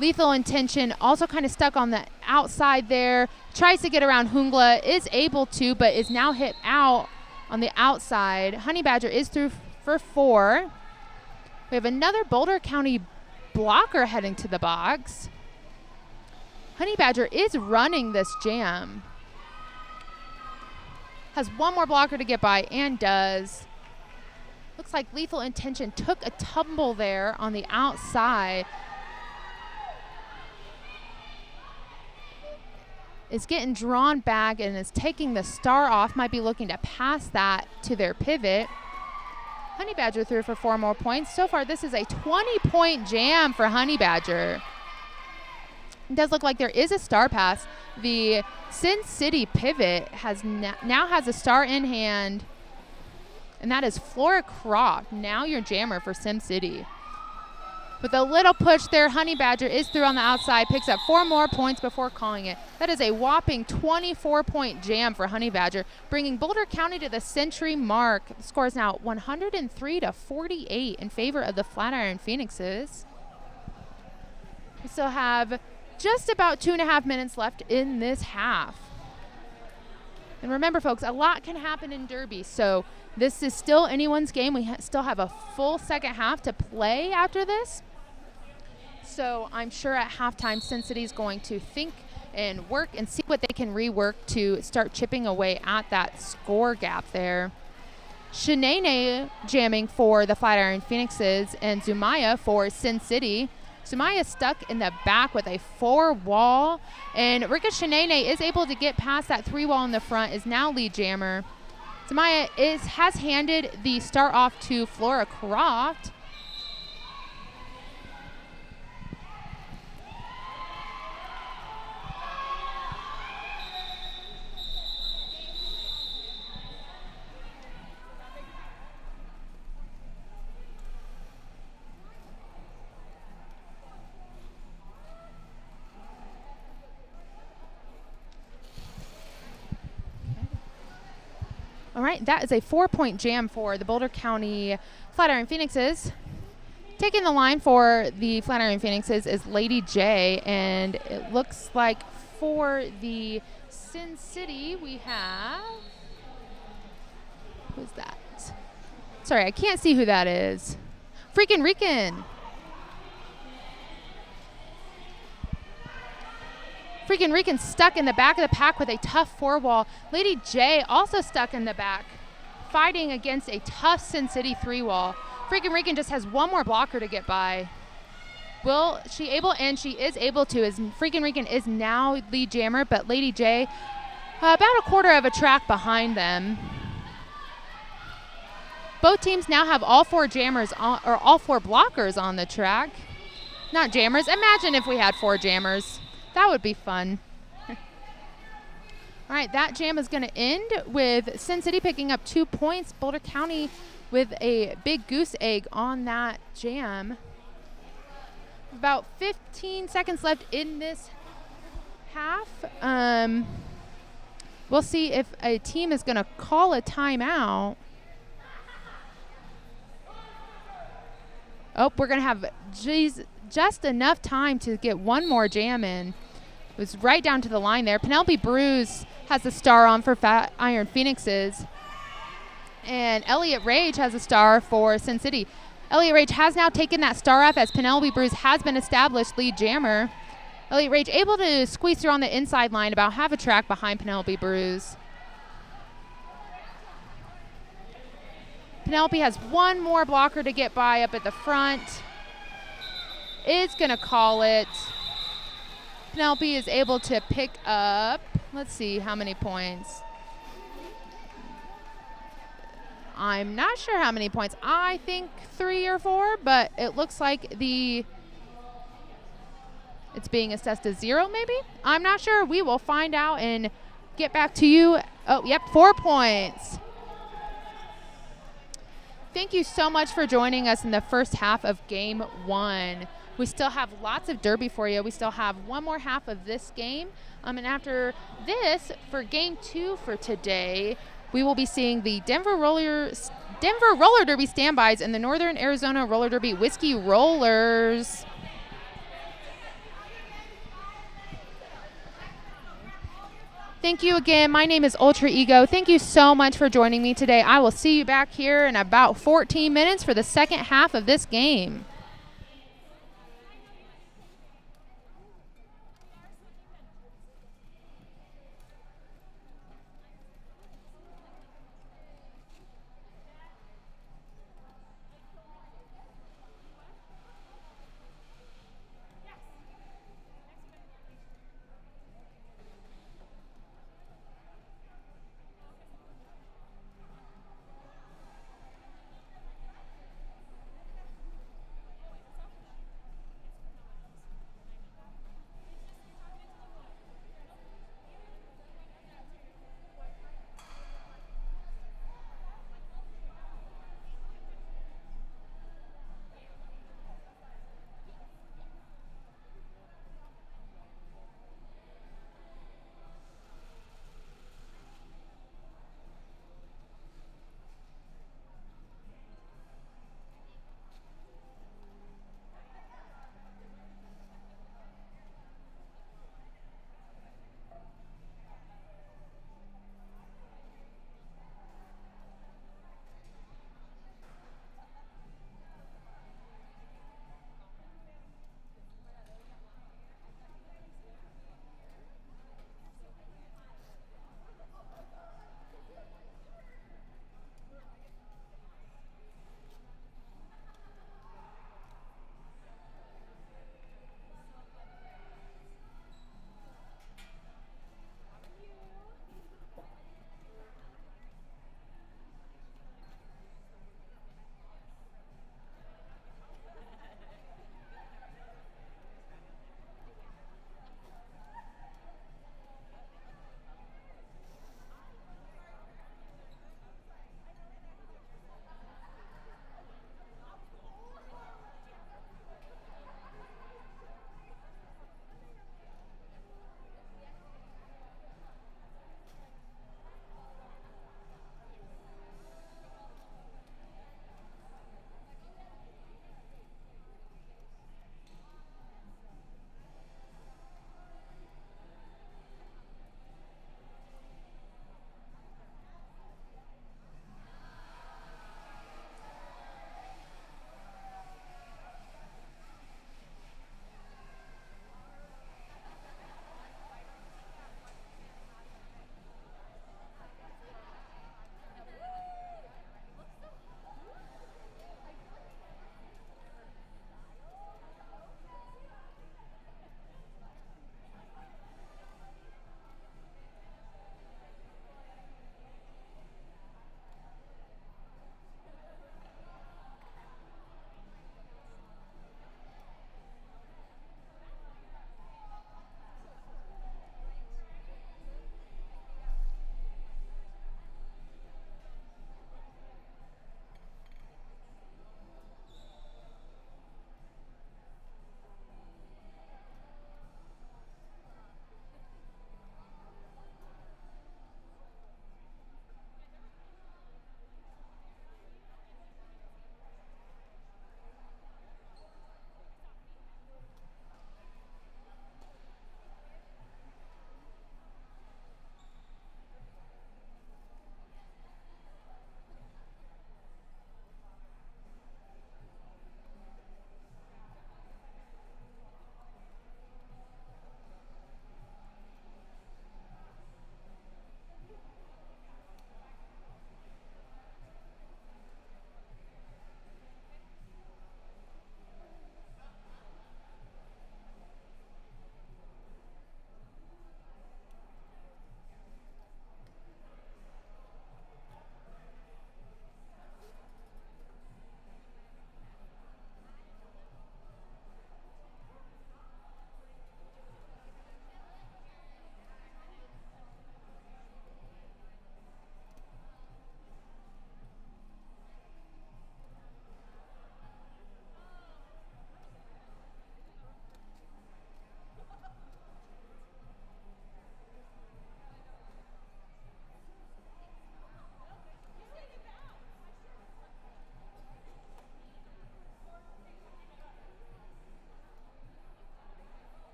Lethal Intention also kind of stuck on the outside there. Tries to get around Hungla, is able to, but is now hit out on the outside. Honey Badger is through for 4. We have another Boulder County blocker heading to the box. Honey Badger is running this jam. Has 1 more blocker to get by and does. Looks like Lethal Intention took a tumble there on the outside. Is getting drawn back and is taking the star off. Might be looking to pass that to their pivot. Honey Badger through for 4 more points. So far, this is a 20-point jam for Honey Badger. It does look like there is a star pass. The Sin City pivot has now has a star in hand. And that is Flora Croft, now your jammer for Sim City. With a little push there, Honey Badger is through on the outside, picks up 4 more points before calling it. That is a whopping 24-point jam for Honey Badger, bringing Boulder County to the century mark. The score is now 103-48 in favor of the Flatiron Phoenixes. We still have just about 2.5 minutes left in this half. And remember, folks, a lot can happen in Derby, so this is still anyone's game. We still have a full second half to play after this. So I'm sure at halftime, Sin City is going to think and work and see what they can rework to start chipping away at that score gap there. Shanae jamming for the Flatiron Phoenixes and Zumaya for Sin City. Zumaya stuck in the back with a 4-wall, and Rika Shanae is able to get past that 3-wall in the front, is now lead jammer. Zumaya has handed the start off to Flora Croft. All right, that is a 4-point jam for the Boulder County Flatiron Phoenixes. Taking the line for the Flatiron Phoenixes is Lady J, and it looks like for the Sin City we have, who's that? Sorry, I can't see who that is. Freakin' Rican. Freakin' Rican stuck in the back of the pack with a tough 4-wall. Lady J also stuck in the back, fighting against a tough Sin City 3-wall. Freakin' Rican just has 1 more blocker to get by. Will she able, and she is able to, as Freakin' Rican is now lead jammer, but Lady J about a quarter of a track behind them. Both teams now have all 4 jammers on, or all 4 blockers on the track. Not jammers. Imagine if we had 4 jammers. That would be fun. All right, that jam is going to end with Sin City picking up 2 points. Boulder County with a big goose egg on that jam. About 15 seconds left in this half. We'll see if a team is going to call a timeout. Oh, we're going to have just enough time to get 1 more jam in. It was right down to the line there. Penelope Bruce has a star on for Flatiron Phoenixes. And Elliott Rage has a star for Sin City. Elliott Rage has now taken that star off as Penelope Bruce has been established lead jammer. Elliott Rage able to squeeze through on the inside line about half a track behind Penelope Bruce. Penelope has one more blocker to get by up at the front. Is going to call it. Penelope is able to pick up, let's see how many points. I'm not sure how many points. I think 3 or 4, but it looks like it's being assessed as 0 maybe. I'm not sure. We will find out and get back to you. Oh, yep, 4 points. Thank you so much for joining us in the first half of game 1. We still have lots of derby for you. We still have one more half of this game. And after this, for game 2 for today, we will be seeing the Denver Roller Derby standbys and the Northern Arizona Roller Derby Whiskey Rollers. Thank you again. My name is Ultra Ego. Thank you so much for joining me today. I will see you back here in about 14 minutes for the second half of this game.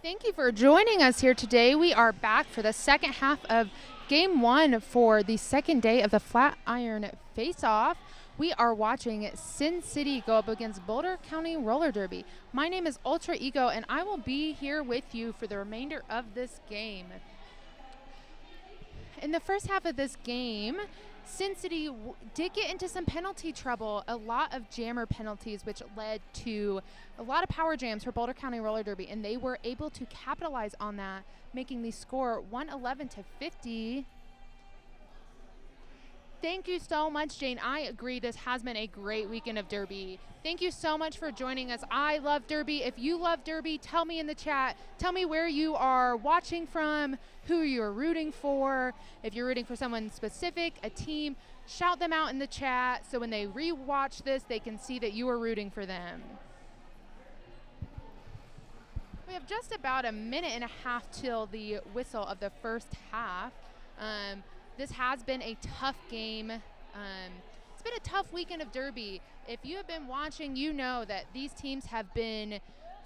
Thank you for joining us here today. We are back for the second half of Game 1 for the second day of the Flatiron Faceoff. We are watching Sin City go up against Boulder County Roller Derby. My name is Ultra Ego, and I will be here with you for the remainder of this game. In the first half of this game, Sin City did get into some penalty trouble, a lot of jammer penalties, which led to a lot of power jams for Boulder County Roller Derby, and they were able to capitalize on that, making the score 111-50. Thank you so much, Jane. I agree. This has been a great weekend of Derby. Thank you so much for joining us. I love Derby. If you love Derby, tell me in the chat. Tell me where you are watching from, who you're rooting for. If you're rooting for someone specific, a team, shout them out in the chat so when they rewatch this, they can see that you are rooting for them. We have just about a minute and a half till the whistle of the first half. This has been a tough game. It's been a tough weekend of Derby. If you have been watching, you know that these teams have been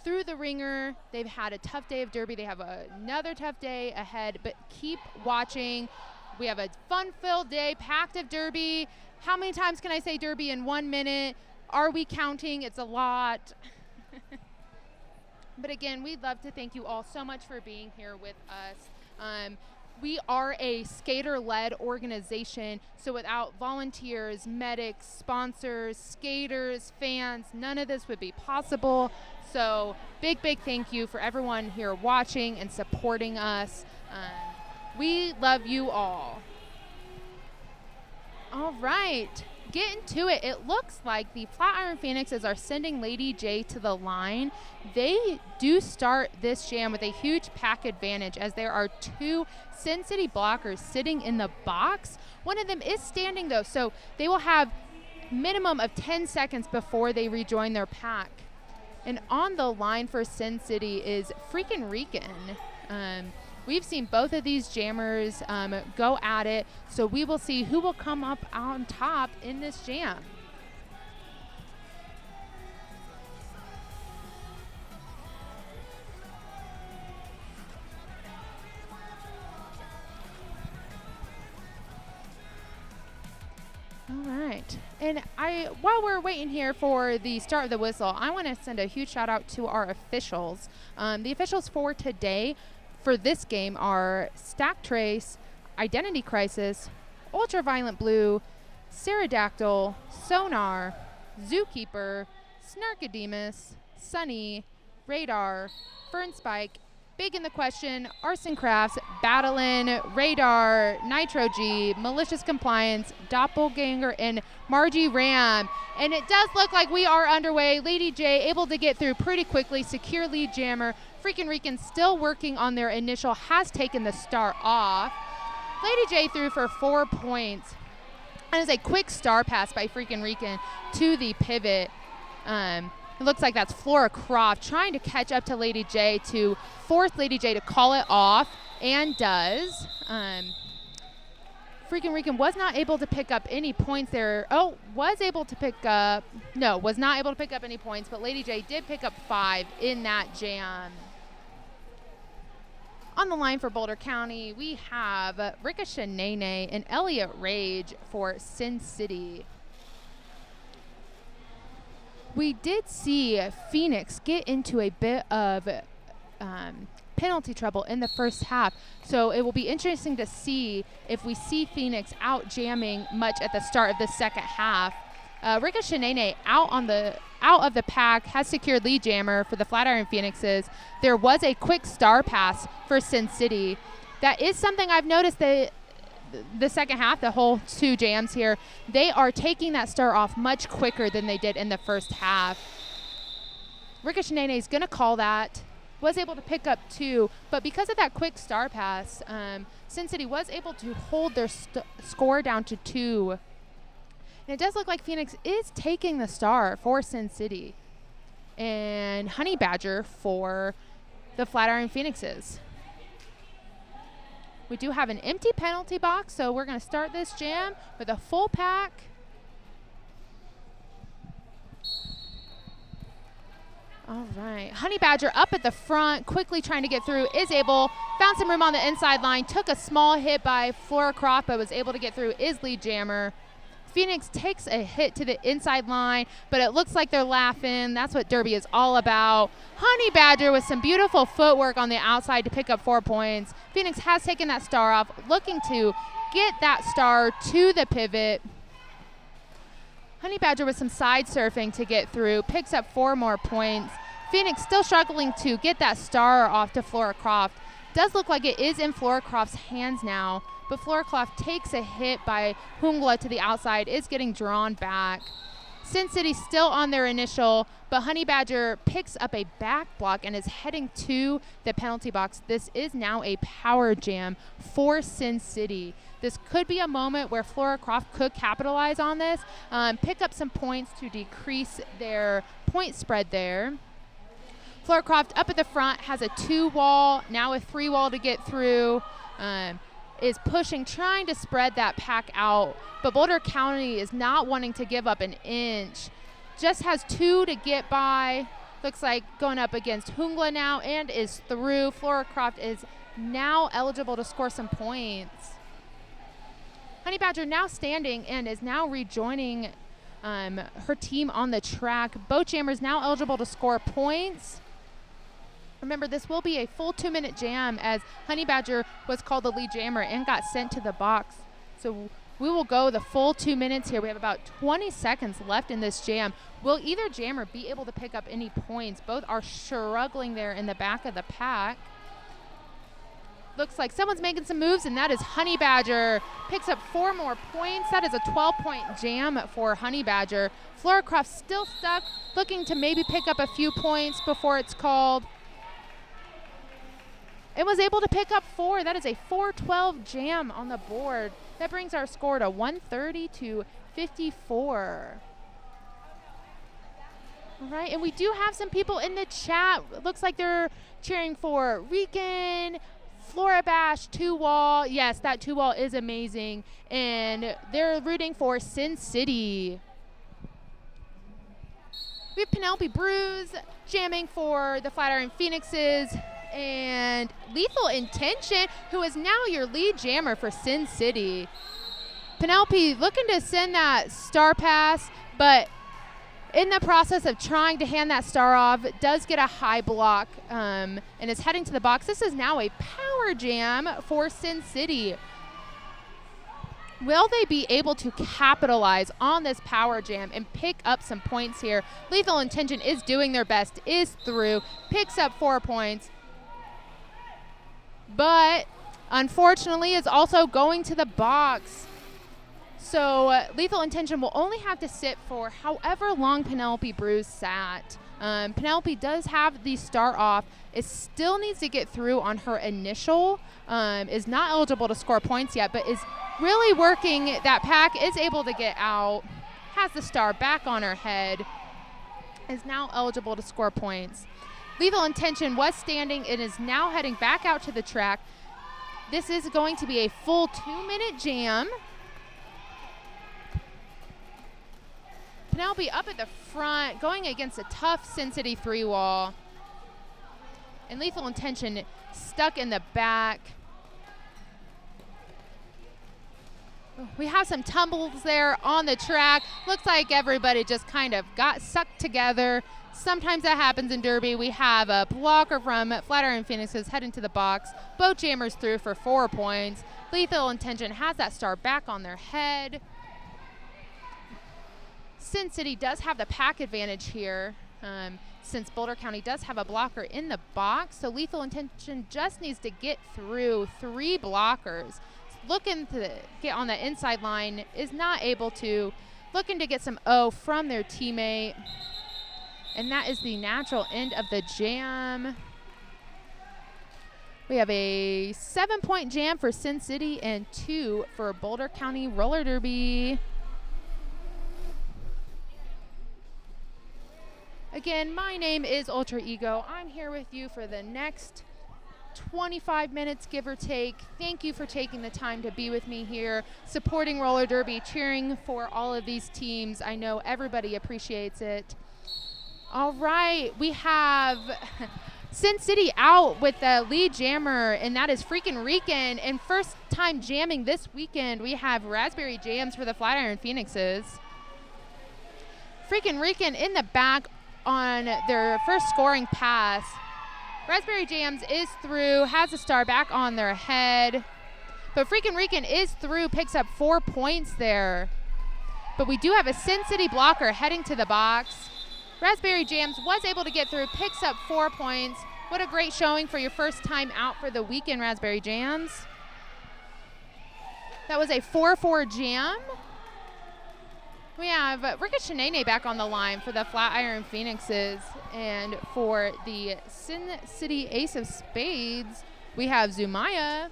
through the ringer. They've had a tough day of Derby. They have another tough day ahead, but keep watching. We have a fun-filled day, packed of Derby. How many times can I say Derby in 1 minute? Are we counting? It's a lot. But again, we'd love to thank you all so much for being here with us. We are a skater-led organization, so without volunteers, medics, sponsors, skaters, fans, none of this would be possible. So big thank you for everyone here watching and supporting us. We love you all. All right, getting to it. It looks like the Flatiron Phoenixes are sending Lady J to the line. They do start this jam with a huge pack advantage as there are two Sin City blockers sitting in the box. One of them is standing though, so they will have minimum of 10 seconds before they rejoin their pack. And on the line for Sin City is Freakin' Rican. We've seen both of these jammers go at it, so we will see who will come up on top in this jam. All right, and while we're waiting here for the start of the whistle, I want to send a huge shout out to our officials. The officials for today for this game are Stack Trace, Identity Crisis, Ultraviolent Blue, Pterodactyl, Sonar, Zookeeper, Snarkademus, Sunny, Radar, Fernspike, Big in the Question, Arson Crafts, Battlin, Radar, Nitro G, Malicious Compliance, Doppelganger, and Margie Ram. And it does look like we are underway. Lady J able to get through pretty quickly, secure lead jammer. Freakin' Rican still working on their initial, has taken the star off. Lady J threw for 4 points. And it's a quick star pass by Freakin' Rican to the pivot. It looks like that's Flora Croft trying to catch up to Lady J to force Lady J to call it off, and does. Freakin' Rican was not able to pick up any points there. Oh, was able to pick up, no, was not able to pick up any points, but Lady J did pick up 5 in that jam. On the line for Boulder County, we have Ricochet Nene and Elliot Rage for Sin City. We did see Phoenix get into a bit of penalty trouble in the first half, so it will be interesting to see if we see Phoenix out jamming much at the start of the second half. Ricochet Nene out of the pack has secured lead jammer for the Flatiron Phoenixes. There was a quick star pass for Sin City. That is something I've noticed that the second half, the whole 2 jams here, they are taking that star off much quicker than they did in the first half. Ricochet Nene is going to call that. Was able to pick up 2, but because of that quick star pass, Sin City was able to hold their score down to 2. And it does look like Phoenix is taking the star for Sin City. And Honey Badger for the Flatiron Phoenixes. We do have an empty penalty box, so we're going to start this jam with a full pack. All right, Honey Badger up at the front, quickly trying to get through, is able, found some room on the inside line, took a small hit by Flora Croft, but was able to get through, is lead jammer. Phoenix takes a hit to the inside line, but it looks like they're laughing. That's what Derby is all about. Honey Badger with some beautiful footwork on the outside to pick up 4 points. Phoenix has taken that star off, looking to get that star to the pivot. Honey Badger with some side surfing to get through, picks up 4 more points. Phoenix still struggling to get that star off to Flora Croft. Does look like it is in Flora Croft's hands now, but Flora Croft takes a hit by Hungla to the outside, is getting drawn back. Sin City still on their initial, but Honey Badger picks up a back block and is heading to the penalty box. This is now a power jam for Sin City. This could be a moment where Flora Croft could capitalize on this, pick up some points to decrease their point spread there. Flora Croft up at the front has a 2-wall, now a 3-wall to get through, is pushing, trying to spread that pack out, but Boulder County is not wanting to give up an inch. Just has 2 to get by. Looks like going up against Hungla now and is through. Flora Croft is now eligible to score some points. Honey Badger now standing and is now rejoining her team on the track. Boat Jammers now eligible to score points. Remember, this will be a full 2-minute jam as Honey Badger was called the lead jammer and got sent to the box. So we will go the full 2 minutes here. We have about 20 seconds left in this jam. Will either jammer be able to pick up any points? Both are struggling there in the back of the pack. Looks like someone's making some moves, and that is Honey Badger. Picks up 4 more points. That is a 12-point jam for Honey Badger. Flora Croft still stuck, looking to maybe pick up a few points before it's called. And was able to pick up 4. That is a 4-12 jam on the board. That brings our score to 130 to 54. All right, and we do have some people in the chat. Looks like they're cheering for Rican, Flora Bash, 2-wall. Yes, that 2-wall is amazing. And they're rooting for Sin City. We have Penelope Bruise jamming for the Flatiron Phoenixes. And Lethal Intention, who is now your lead jammer for Sin City. Penelope looking to send that star pass, but in the process of trying to hand that star off, does get a high block and is heading to the box. This is now a power jam for Sin City. Will they be able to capitalize on this power jam and pick up some points here? Lethal Intention is doing their best, is through, picks up 4 points. But unfortunately is also going to the box. So Lethal Intention will only have to sit for however long Penelope Bruise sat. Penelope does have the star off. It still needs to get through on her initial. Is not eligible to score points yet, but is really working that pack, is able to get out, has the star back on her head, is now eligible to score points. Lethal Intention was standing and is now heading back out to the track. This is going to be a full 2-minute jam. Penelope up at the front, going against a tough Sin City 3-wall. And Lethal Intention stuck in the back. We have some tumbles there on the track. Looks like everybody just kind of got sucked together. Sometimes that happens in Derby. We have a blocker from Flatiron Phoenixes heading to the box. Boat Jammers through for 4 points. Lethal Intention has that star back on their head. Sin City does have the pack advantage here since Boulder County does have a blocker in the box. So Lethal Intention just needs to get through 3 blockers. Looking to get on the inside line, is not able to. Looking to get some O from their teammate. And that is the natural end of the jam. We have a 7-point jam for Sin City and 2 for Boulder County Roller Derby. Again, my name is Ultra Ego. I'm here with you for the next 25 minutes, give or take. Thank you for taking the time to be with me here, supporting roller derby, cheering for all of these teams. I know everybody appreciates it. All right, we have Sin City out with the lead jammer, and that is Freakin' Rican. And first time jamming this weekend, we have Raspberry Jams for the Flatiron Phoenixes. Freakin' Rican in the back on their first scoring pass. Raspberry Jams is through, has a star back on their head. But Freakin' Rican is through, picks up 4 points there. But we do have a Sin City blocker heading to the box. Raspberry Jams was able to get through, picks up 4 points. What a great showing for your first time out for the weekend, Raspberry Jams. That was a 4-4 jam. We have Ricochet back on the line for the Flatiron Phoenixes. And for the Sin City Ace of Spades, we have Zumaya.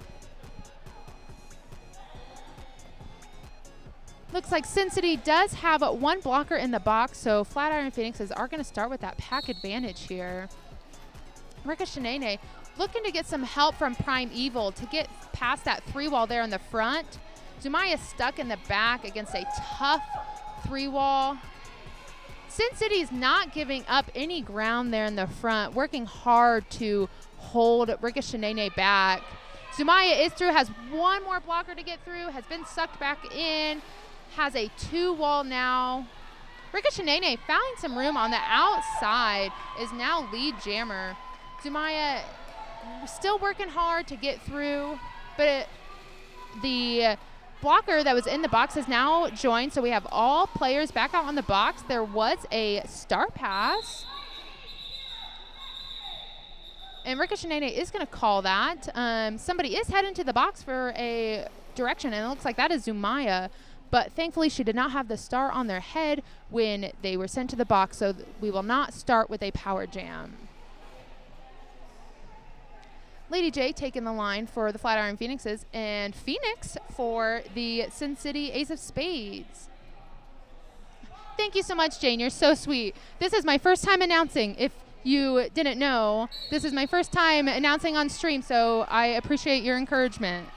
Looks like Sin City does have 1 blocker in the box, so Flatiron Phoenixes are going to start with that pack advantage here. Ricochet looking to get some help from Prime Evil to get past that 3-wall there in the front. Zumaya stuck in the back against a tough 3-wall. Sin City is not giving up any ground there in the front, working hard to hold Ricochet back. Zumaya is through, has 1 more blocker to get through, has been sucked back in. Has a 2-wall now. Ricochet finding some room on the outside, is now lead jammer. Zumaya still working hard to get through, but the blocker that was in the box has now joined, so we have all players back out on the box. There was a star pass. And Ricochet is going to call that. Somebody is heading to the box for a direction, and it looks like that is Zumaya. But thankfully, she did not have the star on their head when they were sent to the box, so we will not start with a power jam. Lady J taking the line for the Flatiron Phoenixes, and Phoenix for the Sin City Ace of Spades. Thank you so much, Jane. You're so sweet. This is my first time announcing. If you didn't know, this is my first time announcing on stream, so I appreciate your encouragement.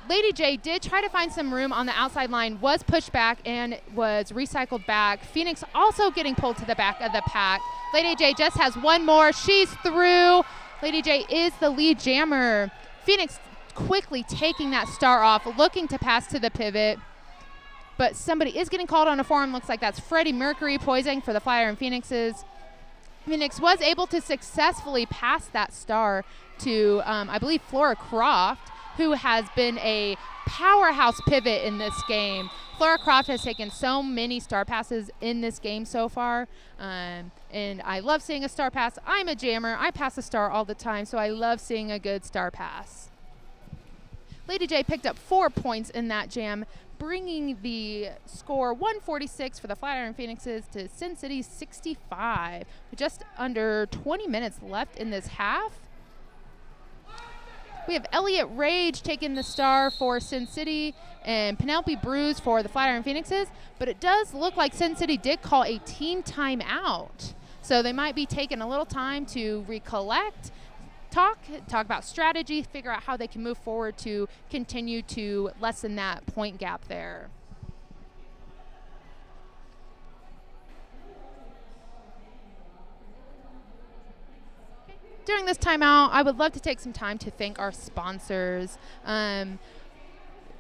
Lady J did try to find some room on the outside line, was pushed back and was recycled back. Phoenix also getting pulled to the back of the pack. Lady J just has 1 more. She's through. Lady J is the lead jammer. Phoenix quickly taking that star off, looking to pass to the pivot. But somebody is getting called on a forearm. Looks like that's Freddie Mercury poising for the Flatiron Phoenixes. Phoenix was able to successfully pass that star to, I believe, Flora Croft, who has been a powerhouse pivot in this game. Flora Croft has taken so many star passes in this game so far, and I love seeing a star pass. I'm a jammer. I pass a star all the time, so I love seeing a good star pass. Lady J picked up 4 points in that jam, bringing the score 146 for the Flatiron Phoenixes to Sin City 65. With just under 20 minutes left in this half. We have Elliott Rage taking the star for Sin City and Penelope Bruise for the Flatiron Phoenixes, but it does look like Sin City did call a team timeout. So they might be taking a little time to recollect, talk about strategy, figure out how they can move forward to continue to lessen that point gap there. During this timeout, I would love to take some time to thank our sponsors.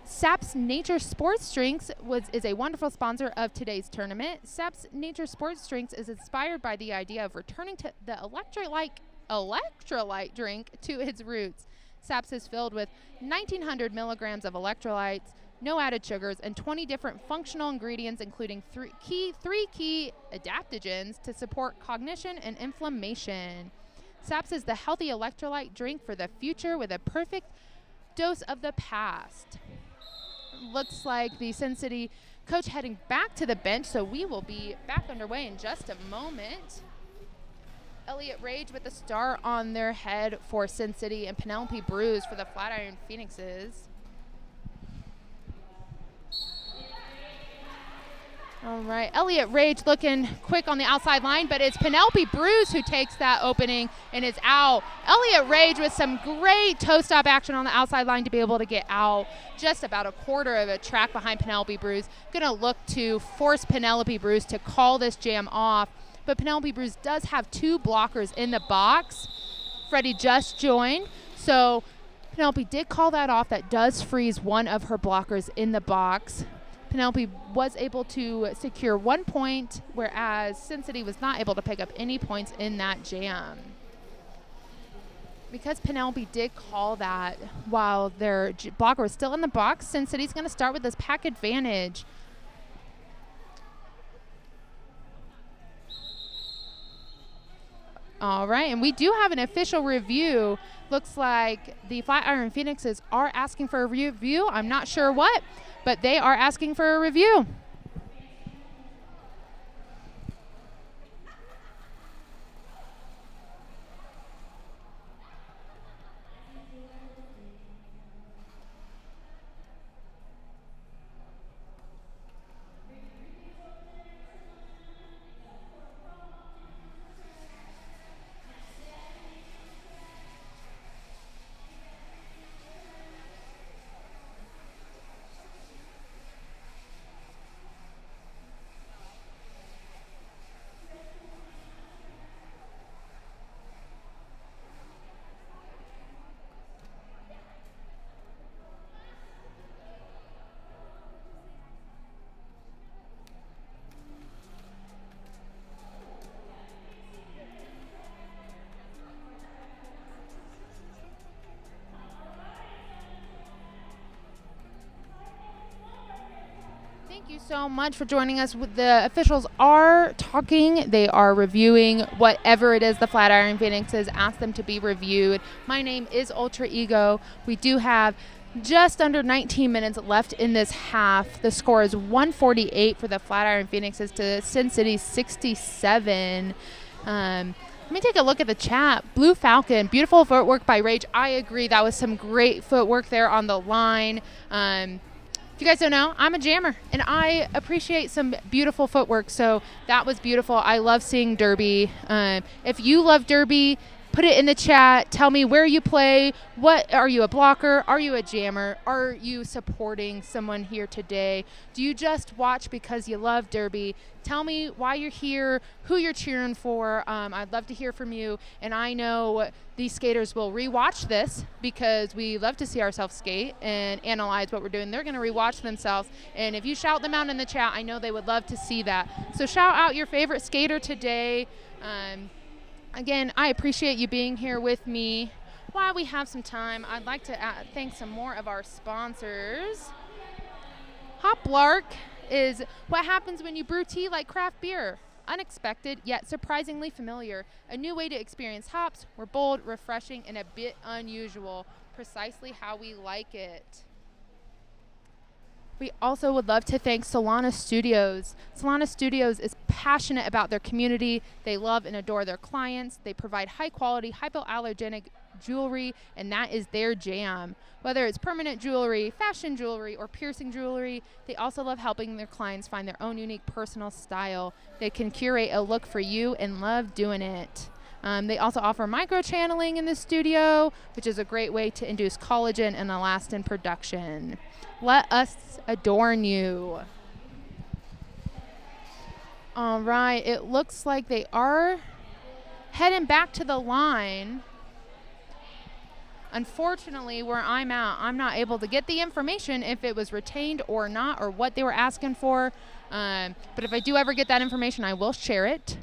SAP's Nature Sports Drinks is a wonderful sponsor of today's tournament. SAP's Nature Sports Drinks is inspired by the idea of returning to the electrolyte drink to its roots. SAP's is filled with 1,900 milligrams of electrolytes, no added sugars, and 20 different functional ingredients, including three key adaptogens to support cognition and inflammation. SAPS is the healthy electrolyte drink for the future with a perfect dose of the past. Looks like the Sin City coach heading back to the bench, so we will be back underway in just a moment. Elliott Rage with the star on their head for Sin City and Penelope Bruise for the Flatiron Phoenixes. All right, Elliott Rage looking quick on the outside line, but it's Penelope Bruce who takes that opening and is out. Elliott Rage with some great toe stop action on the outside line to be able to get out. Just about a quarter of a track behind Penelope Bruce. Gonna look to force Penelope Bruce to call this jam off, but Penelope Bruce does have 2 blockers in the box. Freddie just joined, so Penelope did call that off. That does freeze one of her blockers in the box. Penelope was able to secure 1 point, whereas Sin City was not able to pick up any points in that jam. Because Penelope did call that while their blocker was still in the box, Sin City's going to start with this pack advantage. All right, and we do have an official review. Looks like the Flatiron Phoenixes are asking for a review. I'm not sure what, but they are asking for a review. Thank you so much for joining us. The officials are talking. They are reviewing whatever it is the Flatiron Phoenixes asked them to be reviewed. My name is Ultra Ego. We do have just under 19 minutes left in this half. The score is 148 for the Flatiron Phoenixes to Sin City 67. Let me take a look at the chat. Blue Falcon, beautiful footwork by Rage. I agree. That was some great footwork there on the line. If you guys don't know, I'm a jammer, and I appreciate some beautiful footwork, so that was beautiful. I love seeing Derby. If you love Derby, put it in the chat. Tell me where you play. What are you, a blocker? Are you a jammer? Are you supporting someone here today? Do you just watch because you love Derby? Tell me why you're here, who you're cheering for. I'd love to hear from you. And I know these skaters will rewatch this because we love to see ourselves skate and analyze what we're doing. They're going to rewatch themselves. And if you shout them out in the chat, I know they would love to see that. So shout out your favorite skater today. Again, I appreciate you being here with me. While we have some time, I'd like to thank some more of our sponsors. Hoplark is what happens when you brew tea like craft beer. Unexpected, yet surprisingly familiar. A new way to experience hops. We're bold, refreshing, and a bit unusual. Precisely how we like it. We also would love to thank Solana Studios. Solana Studios is passionate about their community. They love and adore their clients. They provide high-quality, hypoallergenic jewelry, and that is their jam. Whether it's permanent jewelry, fashion jewelry, or piercing jewelry, they also love helping their clients find their own unique personal style. They can curate a look for you and love doing it. They also offer micro-channeling in the studio, which is a great way to induce collagen and elastin production. Let us adorn you. All right, it looks like they are heading back to the line. Unfortunately, where I'm at, I'm not able to get the information if it was retained or not, or what they were asking for. But if I do ever get that information, I will share it.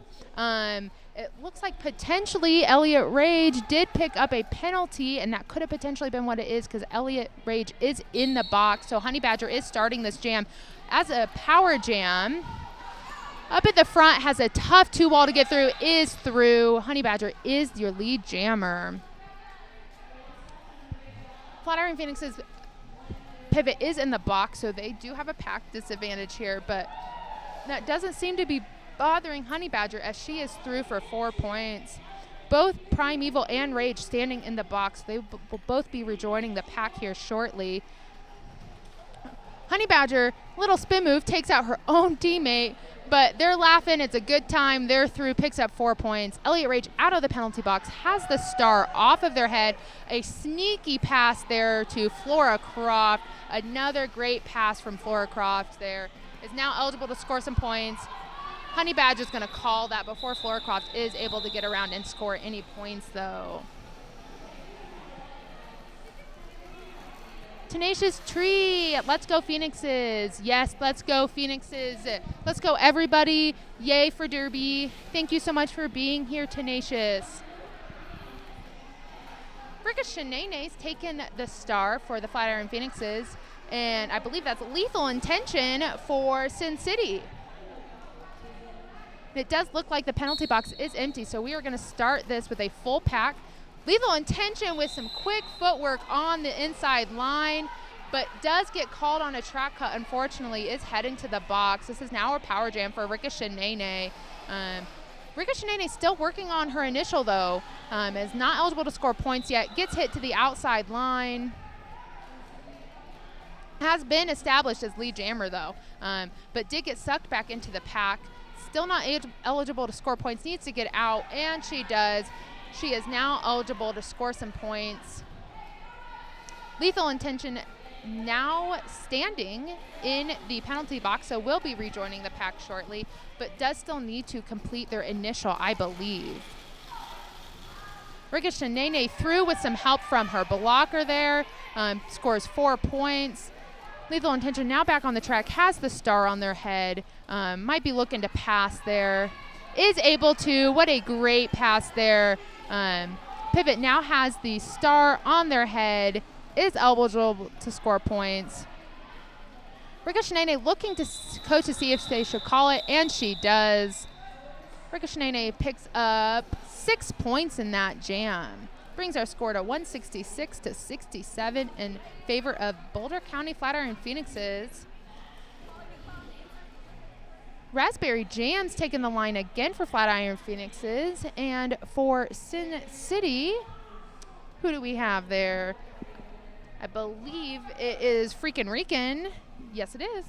It looks like potentially Elliott Rage did pick up a penalty, and that could have potentially been what it is because Elliott Rage is in the box. So Honey Badger is starting this jam as a power jam. Up at the front, has a tough 2-wall to get through, is through. Honey Badger is your lead jammer. Flatiron Phoenix's pivot is in the box, so they do have a pack disadvantage here, but that doesn't seem to be bothering Honey Badger as she is through for 4 points. Both Primeval and Rage standing in the box. They will both be rejoining the pack here shortly. Honey Badger, little spin move, takes out her own teammate, but they're laughing. It's a good time. They're through, picks up 4 points. Elliott Rage out of the penalty box, has the star off of their head. A sneaky pass there to Flora Croft. Another great pass from Flora Croft there. Is now eligible to score some points. Honey Badger's going to call that before Flora Croft is able to get around and score any points, though. Tenacious Tree, let's go Phoenixes. Yes, let's go Phoenixes. Let's go everybody. Yay for Derby. Thank you so much for being here, Tenacious. Ricochet's taken the star for the Flatiron Phoenixes, and I believe that's Lethal Intention for Sin City. It does look like the penalty box is empty, so we are going to start this with a full pack. Lethal Intention with some quick footwork on the inside line, but does get called on a track cut, unfortunately, is heading to the box. This is now a power jam for Ricochet. Ricochet still working on her initial, though. Is not eligible to score points yet. Gets hit to the outside line. Has been established as lead jammer, though, but did get sucked back into the pack. Still not eligible to score points. Needs to get out, and she does. She is now eligible to score some points. Lethal Intention now standing in the penalty box, so will be rejoining the pack shortly, but does still need to complete their initial, I believe. Ricochet through with some help from her blocker there, scores 4 points. Lethal Intention now back on the track, has the star on their head, might be looking to pass there. Is able to. What a great pass there. Pivot now has the star on their head, is eligible to score points. Ricochet looking to coach to see if they should call it, and she does. Ricochet picks up 6 points in that jam. Brings our score to 166 to 67 in favor of Boulder County Flatiron Phoenixes. Raspberry Jam's taking the line again for Flatiron Phoenixes. And for Sin City, who do we have there? I believe it is Freakin' Rican. Yes, it is.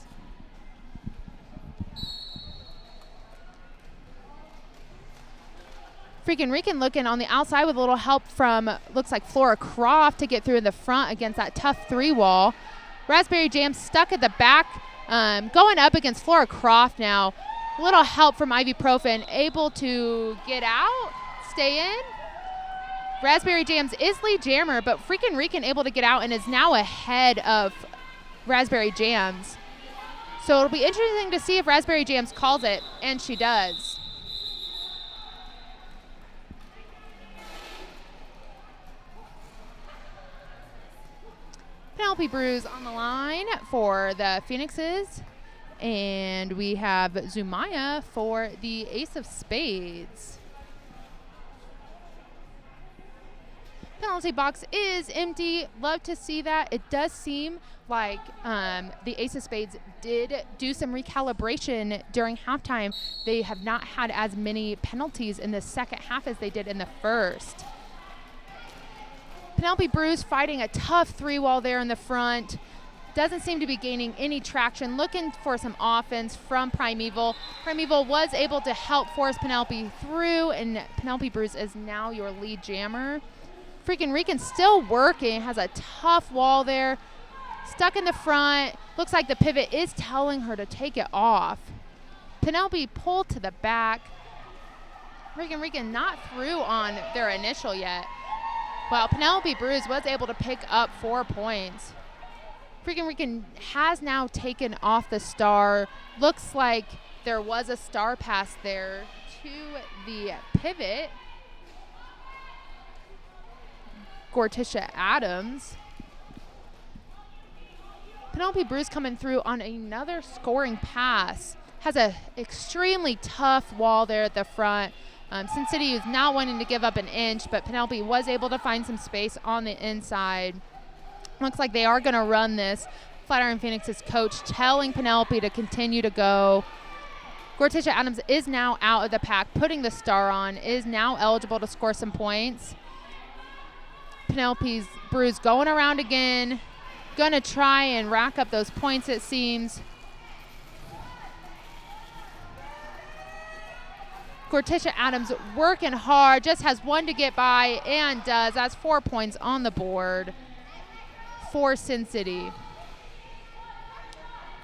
Freakin' Rican looking on the outside with a little help from, looks like Flora Croft to get through in the front against that tough 3-wall. Raspberry Jam stuck at the back. Going up against Flora Croft now. A little help from Ibuprofen, able to get out, stay in. Raspberry Jams is lead jammer, but Freakin' Rican able to get out and is now ahead of Raspberry Jams. So it'll be interesting to see if Raspberry Jams calls it, and she does. Penelope Brews on the line for the Phoenixes. And we have Zumaya for the Ace of Spades. Penalty box is empty. Love to see that. It does seem like the Ace of Spades did do some recalibration during halftime. They have not had as many penalties in the second half as they did in the first. Penelope Brews fighting a tough 3-wall there in the front. Doesn't seem to be gaining any traction. Looking for some offense from Primeval. Primeval was able to help force Penelope through, and Penelope Brews is now your lead jammer. Freakin' Rican still working. Has a tough wall there. Stuck in the front. Looks like the pivot is telling her to take it off. Penelope pulled to the back. Freakin' Rican not through on their initial yet. While Penelope Brews was able to pick up 4 points. Freakin' Rican has now taken off the star. Looks like there was a star pass there to the pivot. Gorticia Adams. Penelope Brews coming through on another scoring pass. Has a extremely tough wall there at the front. Sin City is not wanting to give up an inch, but Penelope was able to find some space on the inside. Looks like they are going to run this. Flatiron Phoenix's coach telling Penelope to continue to go. Gorticia Adams is now out of the pack, putting the star on, is now eligible to score some points. Penelope's Brews going around again. gonna try and rack up those points, it seems. Gorticia Adams working hard, just has one to get by and does. That's 4 points on the board for Sin City.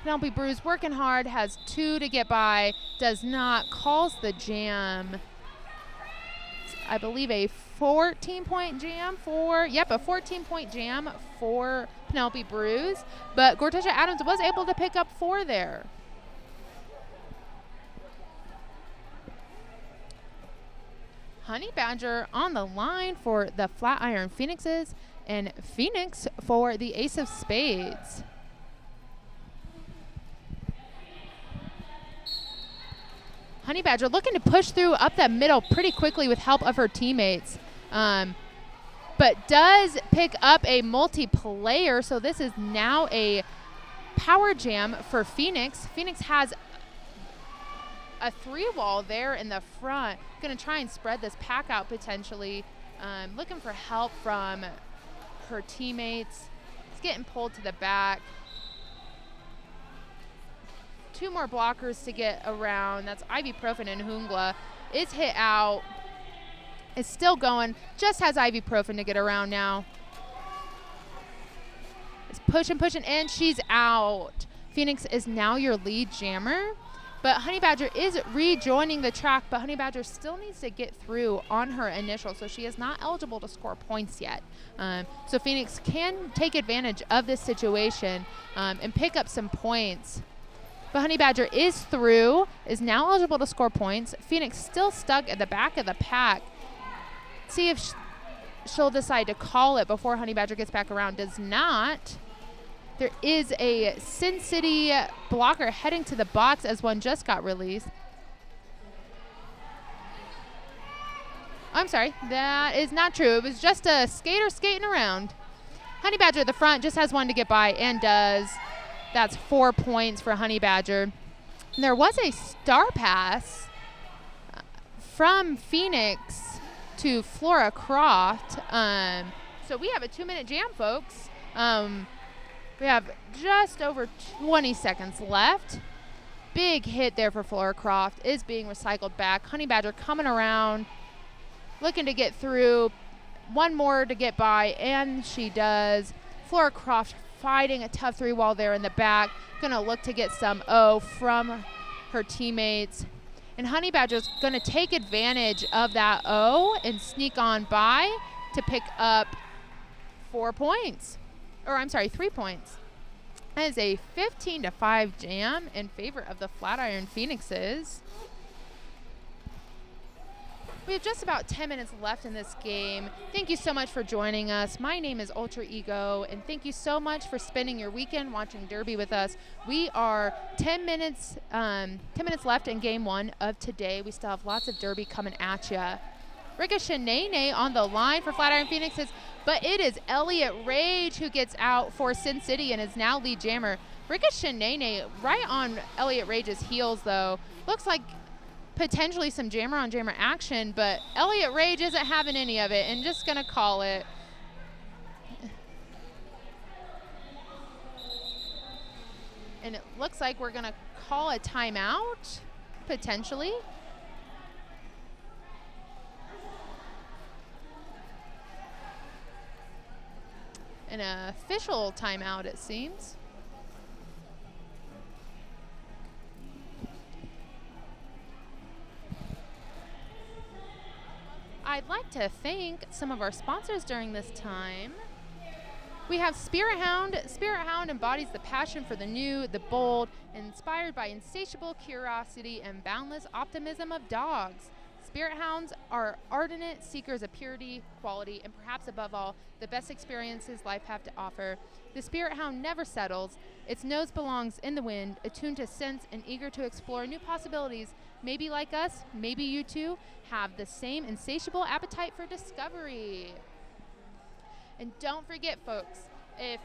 Penelope Bruce working hard, has 2 to get by, does not, calls the jam. I believe a 14-point jam for, a 14-point jam for Penelope Bruce, but Gorticia Adams was able to pick up 4 there. Honey Badger on the line for the Flatiron Phoenixes, and Phoenix for the Ace of Spades. Honey Badger looking to push through up that middle pretty quickly with help of her teammates, but does pick up a multiplayer, so this is now a power jam for Phoenix. Phoenix has a 3-wall there in the front. Going to try and spread this pack out potentially. Looking for help from her teammates. It's getting pulled to the back. 2 more blockers to get around. That's Ibuprofen and Hungla. Is hit out. Is still going. Just has Ibuprofen to get around now. It's pushing, and she's out. Phoenix is now your lead jammer. But Honey Badger is rejoining the track, but Honey Badger still needs to get through on her initial, so she is not eligible to score points yet. So Phoenix can take advantage of this situation and pick up some points. But Honey Badger is through, is now eligible to score points. Phoenix still stuck at the back of the pack. See if she'll decide to call it before Honey Badger gets back around. Does not. There is a Sin City blocker heading to the box as one just got released. I'm sorry, that is not true. It was just a skater skating around. Honey Badger at the front just has one to get by and does. That's 4 points for Honey Badger. And there was a star pass from Phoenix to Flora Croft. So we have a 2-minute jam, folks. We have just over 20 seconds left. Big hit there for Flora Croft, is being recycled back. Honey Badger coming around, looking to get through. 1 more to get by, and she does. Flora Croft fighting a tough 3-wall there in the back. Gonna look to get some O from her teammates. And Honey Badger's gonna take advantage of that O and sneak on by to pick up 4 points. Or I'm sorry, 3 points. That is a 15-5 jam in favor of the Flatiron Phoenixes. We have just about 10 minutes left in this game. Thank you so much for joining us. My name is Ultra Ego, and thank you so much for spending your weekend watching Derby with us. We are 10 minutes left in game 1 of today. We still have lots of Derby coming at you. Ricochet on the line for Flatiron Phoenixes, but it is Elliott Rage who gets out for Sin City and is now lead jammer. Ricochet right on Elliott Rage's heels, though. Looks like potentially some jammer on jammer action, but Elliott Rage isn't having any of it and just gonna call it. And it looks like we're gonna call a timeout, potentially. An official timeout, it seems. I'd like to thank some of our sponsors during this time. We have Spirit Hound. Spirit Hound embodies the passion for the new, the bold, inspired by insatiable curiosity and boundless optimism of dogs. Spirit Hounds are ardent seekers of purity, quality, and perhaps above all, the best experiences life have to offer. The Spirit Hound never settles. Its nose belongs in the wind, attuned to sense and eager to explore new possibilities. Maybe like us, maybe you too, have the same insatiable appetite for discovery. And don't forget, folks, if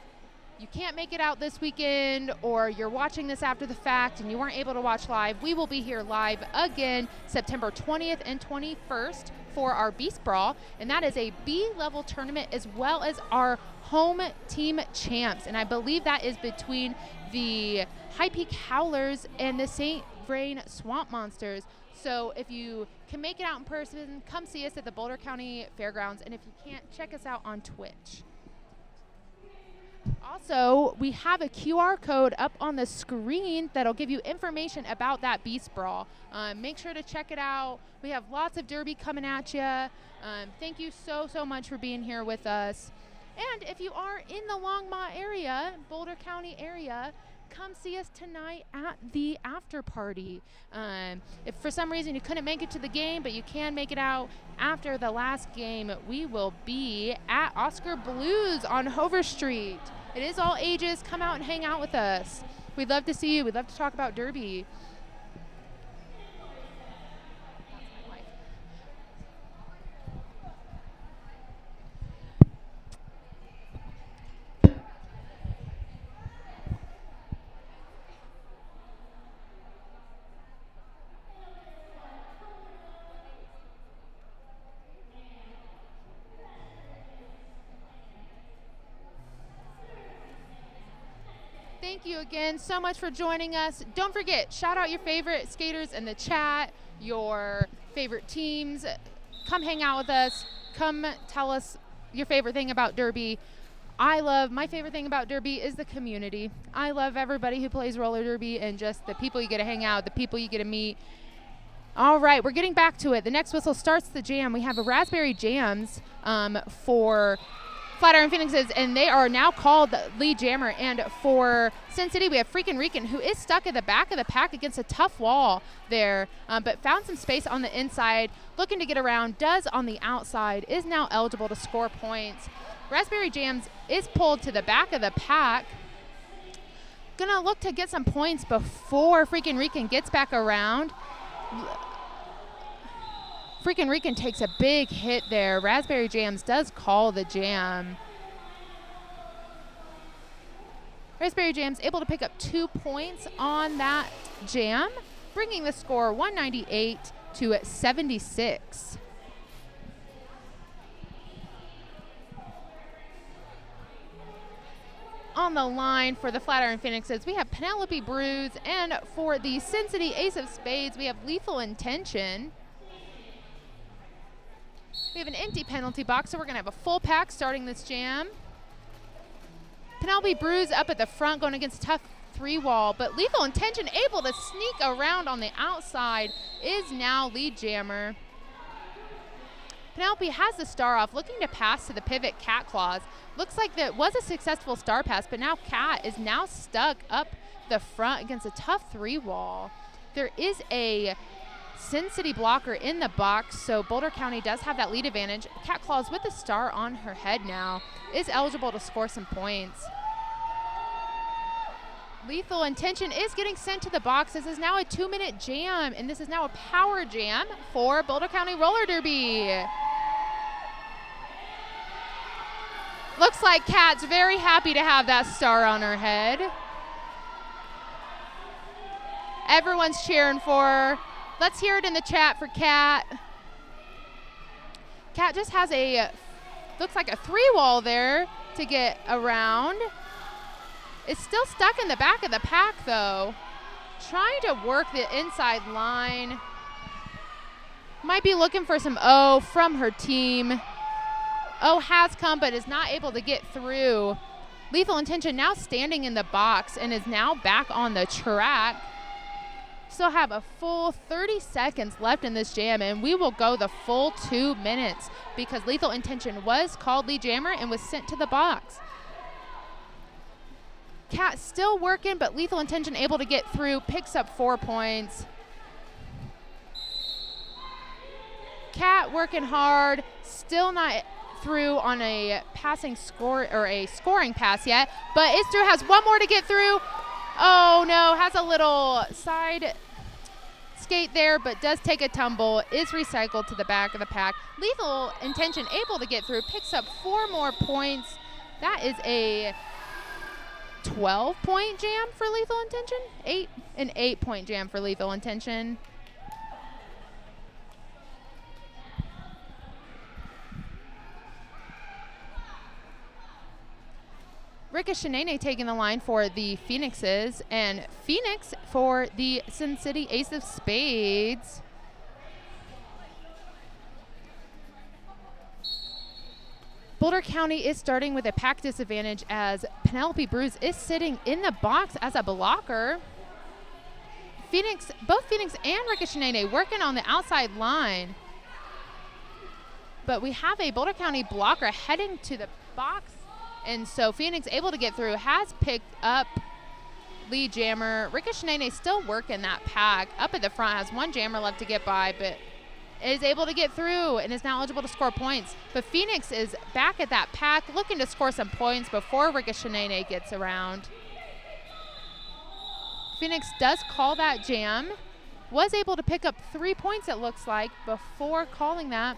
you can't make it out this weekend, or you're watching this after the fact and you weren't able to watch live, we will be here live again September 20th and 21st for our Beast Brawl, and that is a B-level tournament as well as our home team champs, and I believe that is between the High Peak Howlers and the St. Vrain Swamp Monsters. So if you can make it out in person, come see us at the Boulder County Fairgrounds, and if you can't, check us out on Twitch. Also, we have a QR code up on the screen that'll give you information about that Beast Brawl. Make sure to check it out. We have lots of derby coming at you. Thank you so much for being here with us. And if you are in the Longmont area, Boulder County area, come see us tonight at the after party. If for some reason you couldn't make it to the game, but you can make it out after the last game, we will be at Oscar Blues on Hover Street. It is all ages. Come out and hang out with us. We'd love to see you. We'd love to talk about derby. Thank you again so much for joining us. Don't forget, shout out your favorite skaters in the chat, your favorite teams. Come hang out with us. Come tell us your favorite thing about derby. My favorite thing about derby is the community. I love everybody who plays roller derby and just the people you get to hang out, the people you get to meet. All right, we're getting back to it. The next whistle starts the jam. We have a Raspberry Jams for Flatiron Phoenixes, and they are now called lead jammer. And for Sin City, we have Freakin' Rican, who is stuck at the back of the pack against a tough wall there, but found some space on the inside, looking to get around, does on the outside, is now eligible to score points. Raspberry Jams is pulled to the back of the pack. Gonna look to get some points before Freakin' Rican gets back around. Freakin' Rican takes a big hit there. Raspberry Jams does call the jam. Raspberry Jams able to pick up 2 points on that jam, bringing the score 198 to 76. On the line for the Flatiron Phoenixes, we have Penelope Bruise, and for the Sin City Ace of Spades, we have Lethal Intention. We have an empty penalty box, so we're going to have a full pack starting this jam. Penelope Bruise up at the front going against tough 3-wall, but Lethal Intention able to sneak around on the outside is now lead jammer. Penelope has the star off, looking to pass to the pivot Cat Claws. Looks like that was a successful star pass, but now Cat is now stuck up the front against a tough 3-wall. There is a Sin City blocker in the box, so Boulder County does have that lead advantage. Cat Claws with the star on her head now is eligible to score some points. Lethal Intention is getting sent to the box. This is now a 2-minute jam, and this is now a power jam for Boulder County Roller Derby. Looks like Kat's very happy to have that star on her head. Everyone's cheering for her. Let's hear it in the chat for Kat. Kat just has looks like a 3-wall there to get around. It's still stuck in the back of the pack though. Trying to work the inside line. Might be looking for some O from her team. O has come but is not able to get through. Lethal Intention now standing in the box and is now back on the track. Still have a full 30 seconds left in this jam, and we will go the full 2 minutes because Lethal Intention was called lead jammer and was sent to the box. Kat still working, but Lethal Intention able to get through, picks up 4 points. Kat working hard, still not through on a passing score or a scoring pass yet, but is through, has one more to get through. Oh no, has a little side skate there, but does take a tumble, is recycled to the back of the pack. Lethal Intention able to get through, picks up 4 more points. That is a 12-point jam for Lethal Intention? An 8-point jam for Lethal Intention. Ricochet taking the line for the Phoenixes, and Phoenix for the Sin City Ace of Spades. Boulder County is starting with a pack disadvantage as Penelope Bruce is sitting in the box as a blocker. Both Phoenix and Ricochet working on the outside line. But we have a Boulder County blocker heading to the box. And so Phoenix able to get through, has picked up lead jammer. Ricochet still working that pack. Up at the front, has one jammer left to get by, but is able to get through and is now eligible to score points. But Phoenix is back at that pack, looking to score some points before Ricochet gets around. Phoenix does call that jam. Was able to pick up 3 points, it looks like, before calling that.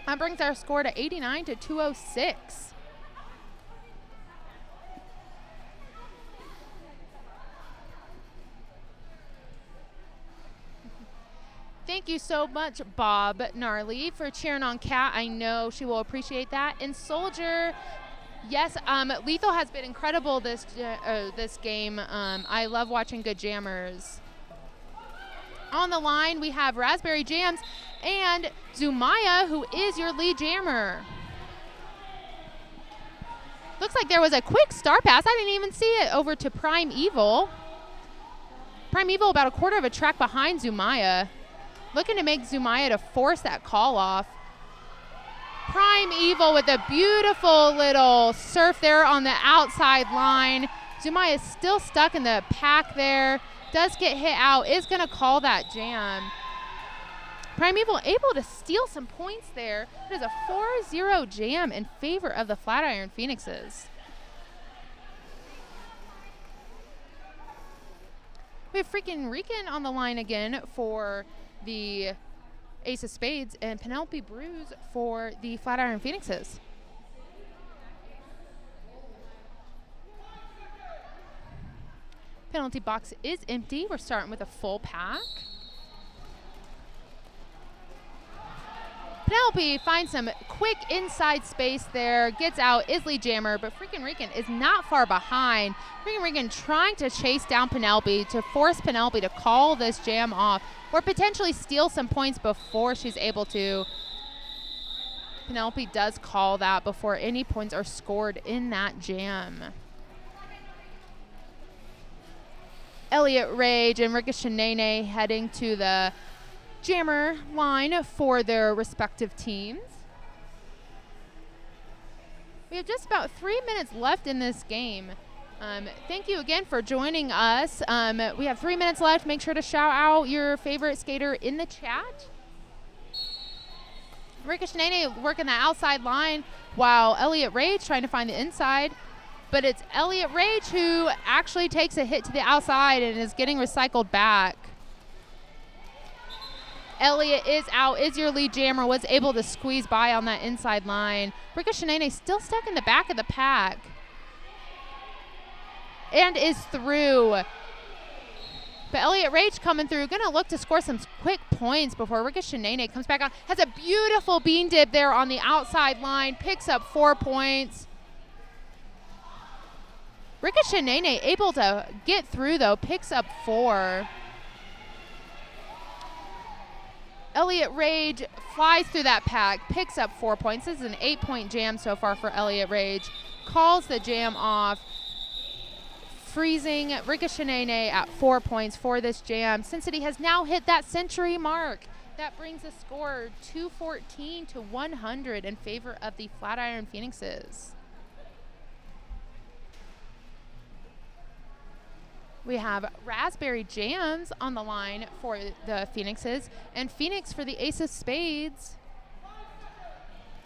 That brings our score to 89 to 206. Thank you so much, Bob Gnarly, for cheering on Kat. I know she will appreciate that. And Soldier, yes, Lethal has been incredible this game. I love watching good jammers. On the line, we have Raspberry Jams and Zumaya, who is your lead jammer. Looks like there was a quick star pass. I didn't even see it over to Prime Evil. Prime Evil about a quarter of a track behind Zumaya. Looking to make Zumaya to force that call off. Prime Evil with a beautiful little surf there on the outside line. Zumaya is still stuck in the pack there. Does get hit out. Is going to call that jam. Prime Evil able to steal some points there. It is a 4-0 jam in favor of the Flatiron Phoenixes. We have freaking Rican on the line again for the Ace of Spades and Penelope Bruce for the Flatiron Phoenixes. Penalty box is empty. We're starting with a full pack. Penelope finds some quick inside space there, gets out, is lead jammer, but freaking Rican is not far behind. Freaking Rican trying to chase down Penelope to force Penelope to call this jam off or potentially steal some points before she's able to. Penelope does call that before any points are scored in that jam. Elliott Rage and Ricochet heading to the jammer line for their respective teams. We have just about 3 minutes left in this game. Thank you again for joining us. We have 3 minutes left. Make sure to shout out your favorite skater in the chat. Ricochet working the outside line while Elliott Rage trying to find the inside. But it's Elliott Rage who actually takes a hit to the outside and is getting recycled back. Elliott is out, is your lead jammer, was able to squeeze by on that inside line. Ricochet still stuck in the back of the pack. And is through. But Elliott Rage coming through, gonna look to score some quick points before Ricochet comes back on. Has a beautiful bean dip there on the outside line, picks up 4 points. Ricochet able to get through though, picks up 4. Elliott Rage flies through that pack, picks up 4 points. This is an 8-point jam so far for Elliott Rage. Calls the jam off, freezing Ricochet at 4 points for this jam. Sin City has now hit that century mark. That brings the score 214 to 100 in favor of the Flatiron Phoenixes. We have Raspberry Jams on the line for the Phoenixes and Phoenix for the Ace of Spades.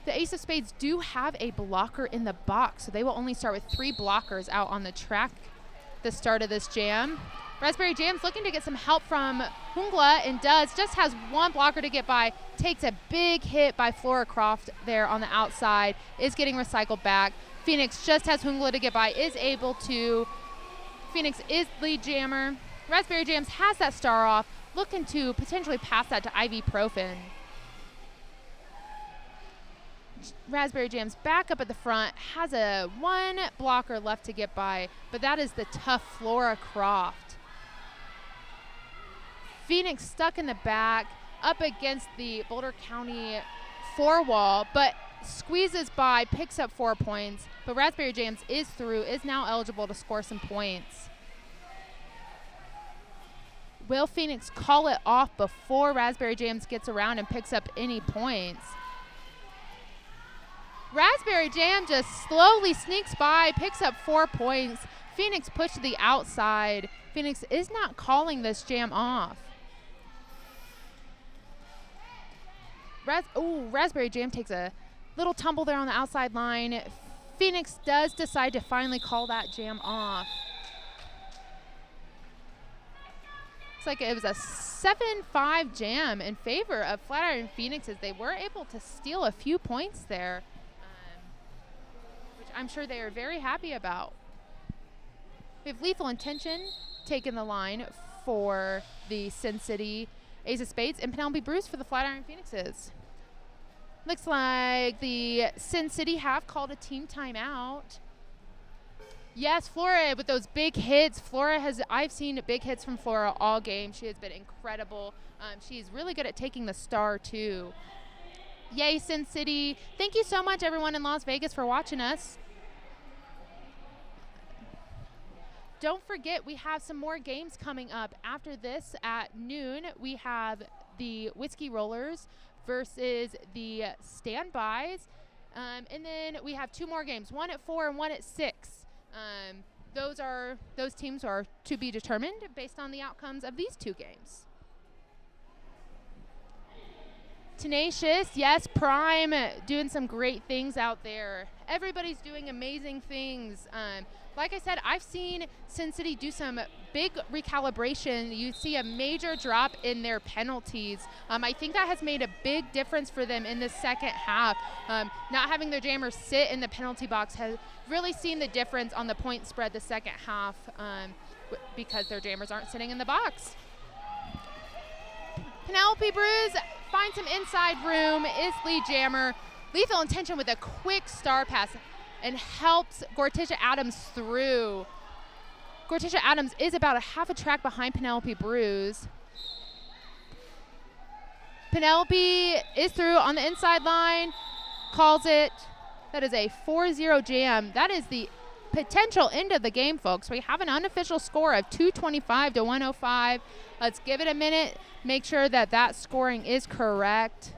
The Ace of Spades do have a blocker in the box, so they will only start with 3 blockers out on the track the start of this jam. Raspberry Jams looking to get some help from Hungla and does. Just has 1 blocker to get by. Takes a big hit by Flora Croft there on the outside. Is getting recycled back. Phoenix just has Hungla to get by, is able to. Phoenix is lead jammer. Raspberry Jams has that star off, looking to potentially pass that to Ibuprofen. Raspberry Jams back up at the front, has a one blocker left to get by, but that is the tough Flora Croft. Phoenix stuck in the back, up against the Boulder County 4 wall, but squeezes by, picks up 4 points, but Raspberry Jams is through, is now eligible to score some points. Will Phoenix call it off before Raspberry Jams gets around and picks up any points? Raspberry Jam just slowly sneaks by, picks up 4 points. Phoenix pushed to the outside. Phoenix is not calling this jam off. Raspberry Jam takes a little tumble there on the outside line. Phoenix does decide to finally call that jam off. Looks like it was a 7-5 jam in favor of Flatiron Phoenix as they were able to steal a few points there, which I'm sure they are very happy about. We have Lethal Intention taking the line for the Sin City Ace of Spades and Penelope Bruce for the Flatiron Phoenixes. Looks like the Sin City have called a team timeout. Yes, Flora with those big hits. I've seen big hits from Flora all game. She has been incredible. She's really good at taking the star too. Yay, Sin City. Thank you so much everyone in Las Vegas for watching us. Don't forget, we have some more games coming up. After this at noon, we have the Whiskey Rollers versus the Standbys. And then we have 2 more games, one at 4 and one at 6. Those teams are to be determined based on the outcomes of these 2 games. Tenacious, yes, Prime doing some great things out there. Everybody's doing amazing things. Like I said, I've seen Sin City do some big recalibration. You see a major drop in their penalties. I think that has made a big difference for them in the second half. Not having their jammers sit in the penalty box has really seen the difference on the point spread the second half because their jammers aren't sitting in the box. Penelope Bruce finds some inside room, is lead jammer. Lethal Intention with a quick star pass and helps Gorticia Adams through. Gorticia Adams is about a half a track behind Penelope Bruce. Penelope is through on the inside line, calls it. That is a 4-0 jam. That is the potential end of the game, folks. We have an unofficial score of 225 to 105. Let's give it a minute, make sure that that scoring is correct.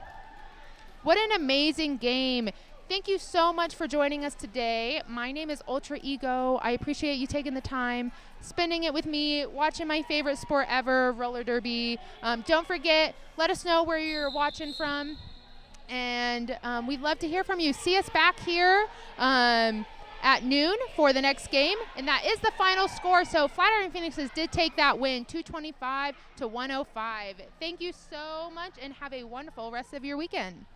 What an amazing game. Thank you so much for joining us today. My name is Ultra Ego. I appreciate you taking the time, spending it with me, watching my favorite sport ever, roller derby. Don't forget, let us know where you're watching from, and we'd love to hear from you. See us back here at noon for the next game, and that is the final score. So Flatiron Phoenixes did take that win, 225 to 105. Thank you so much, and have a wonderful rest of your weekend.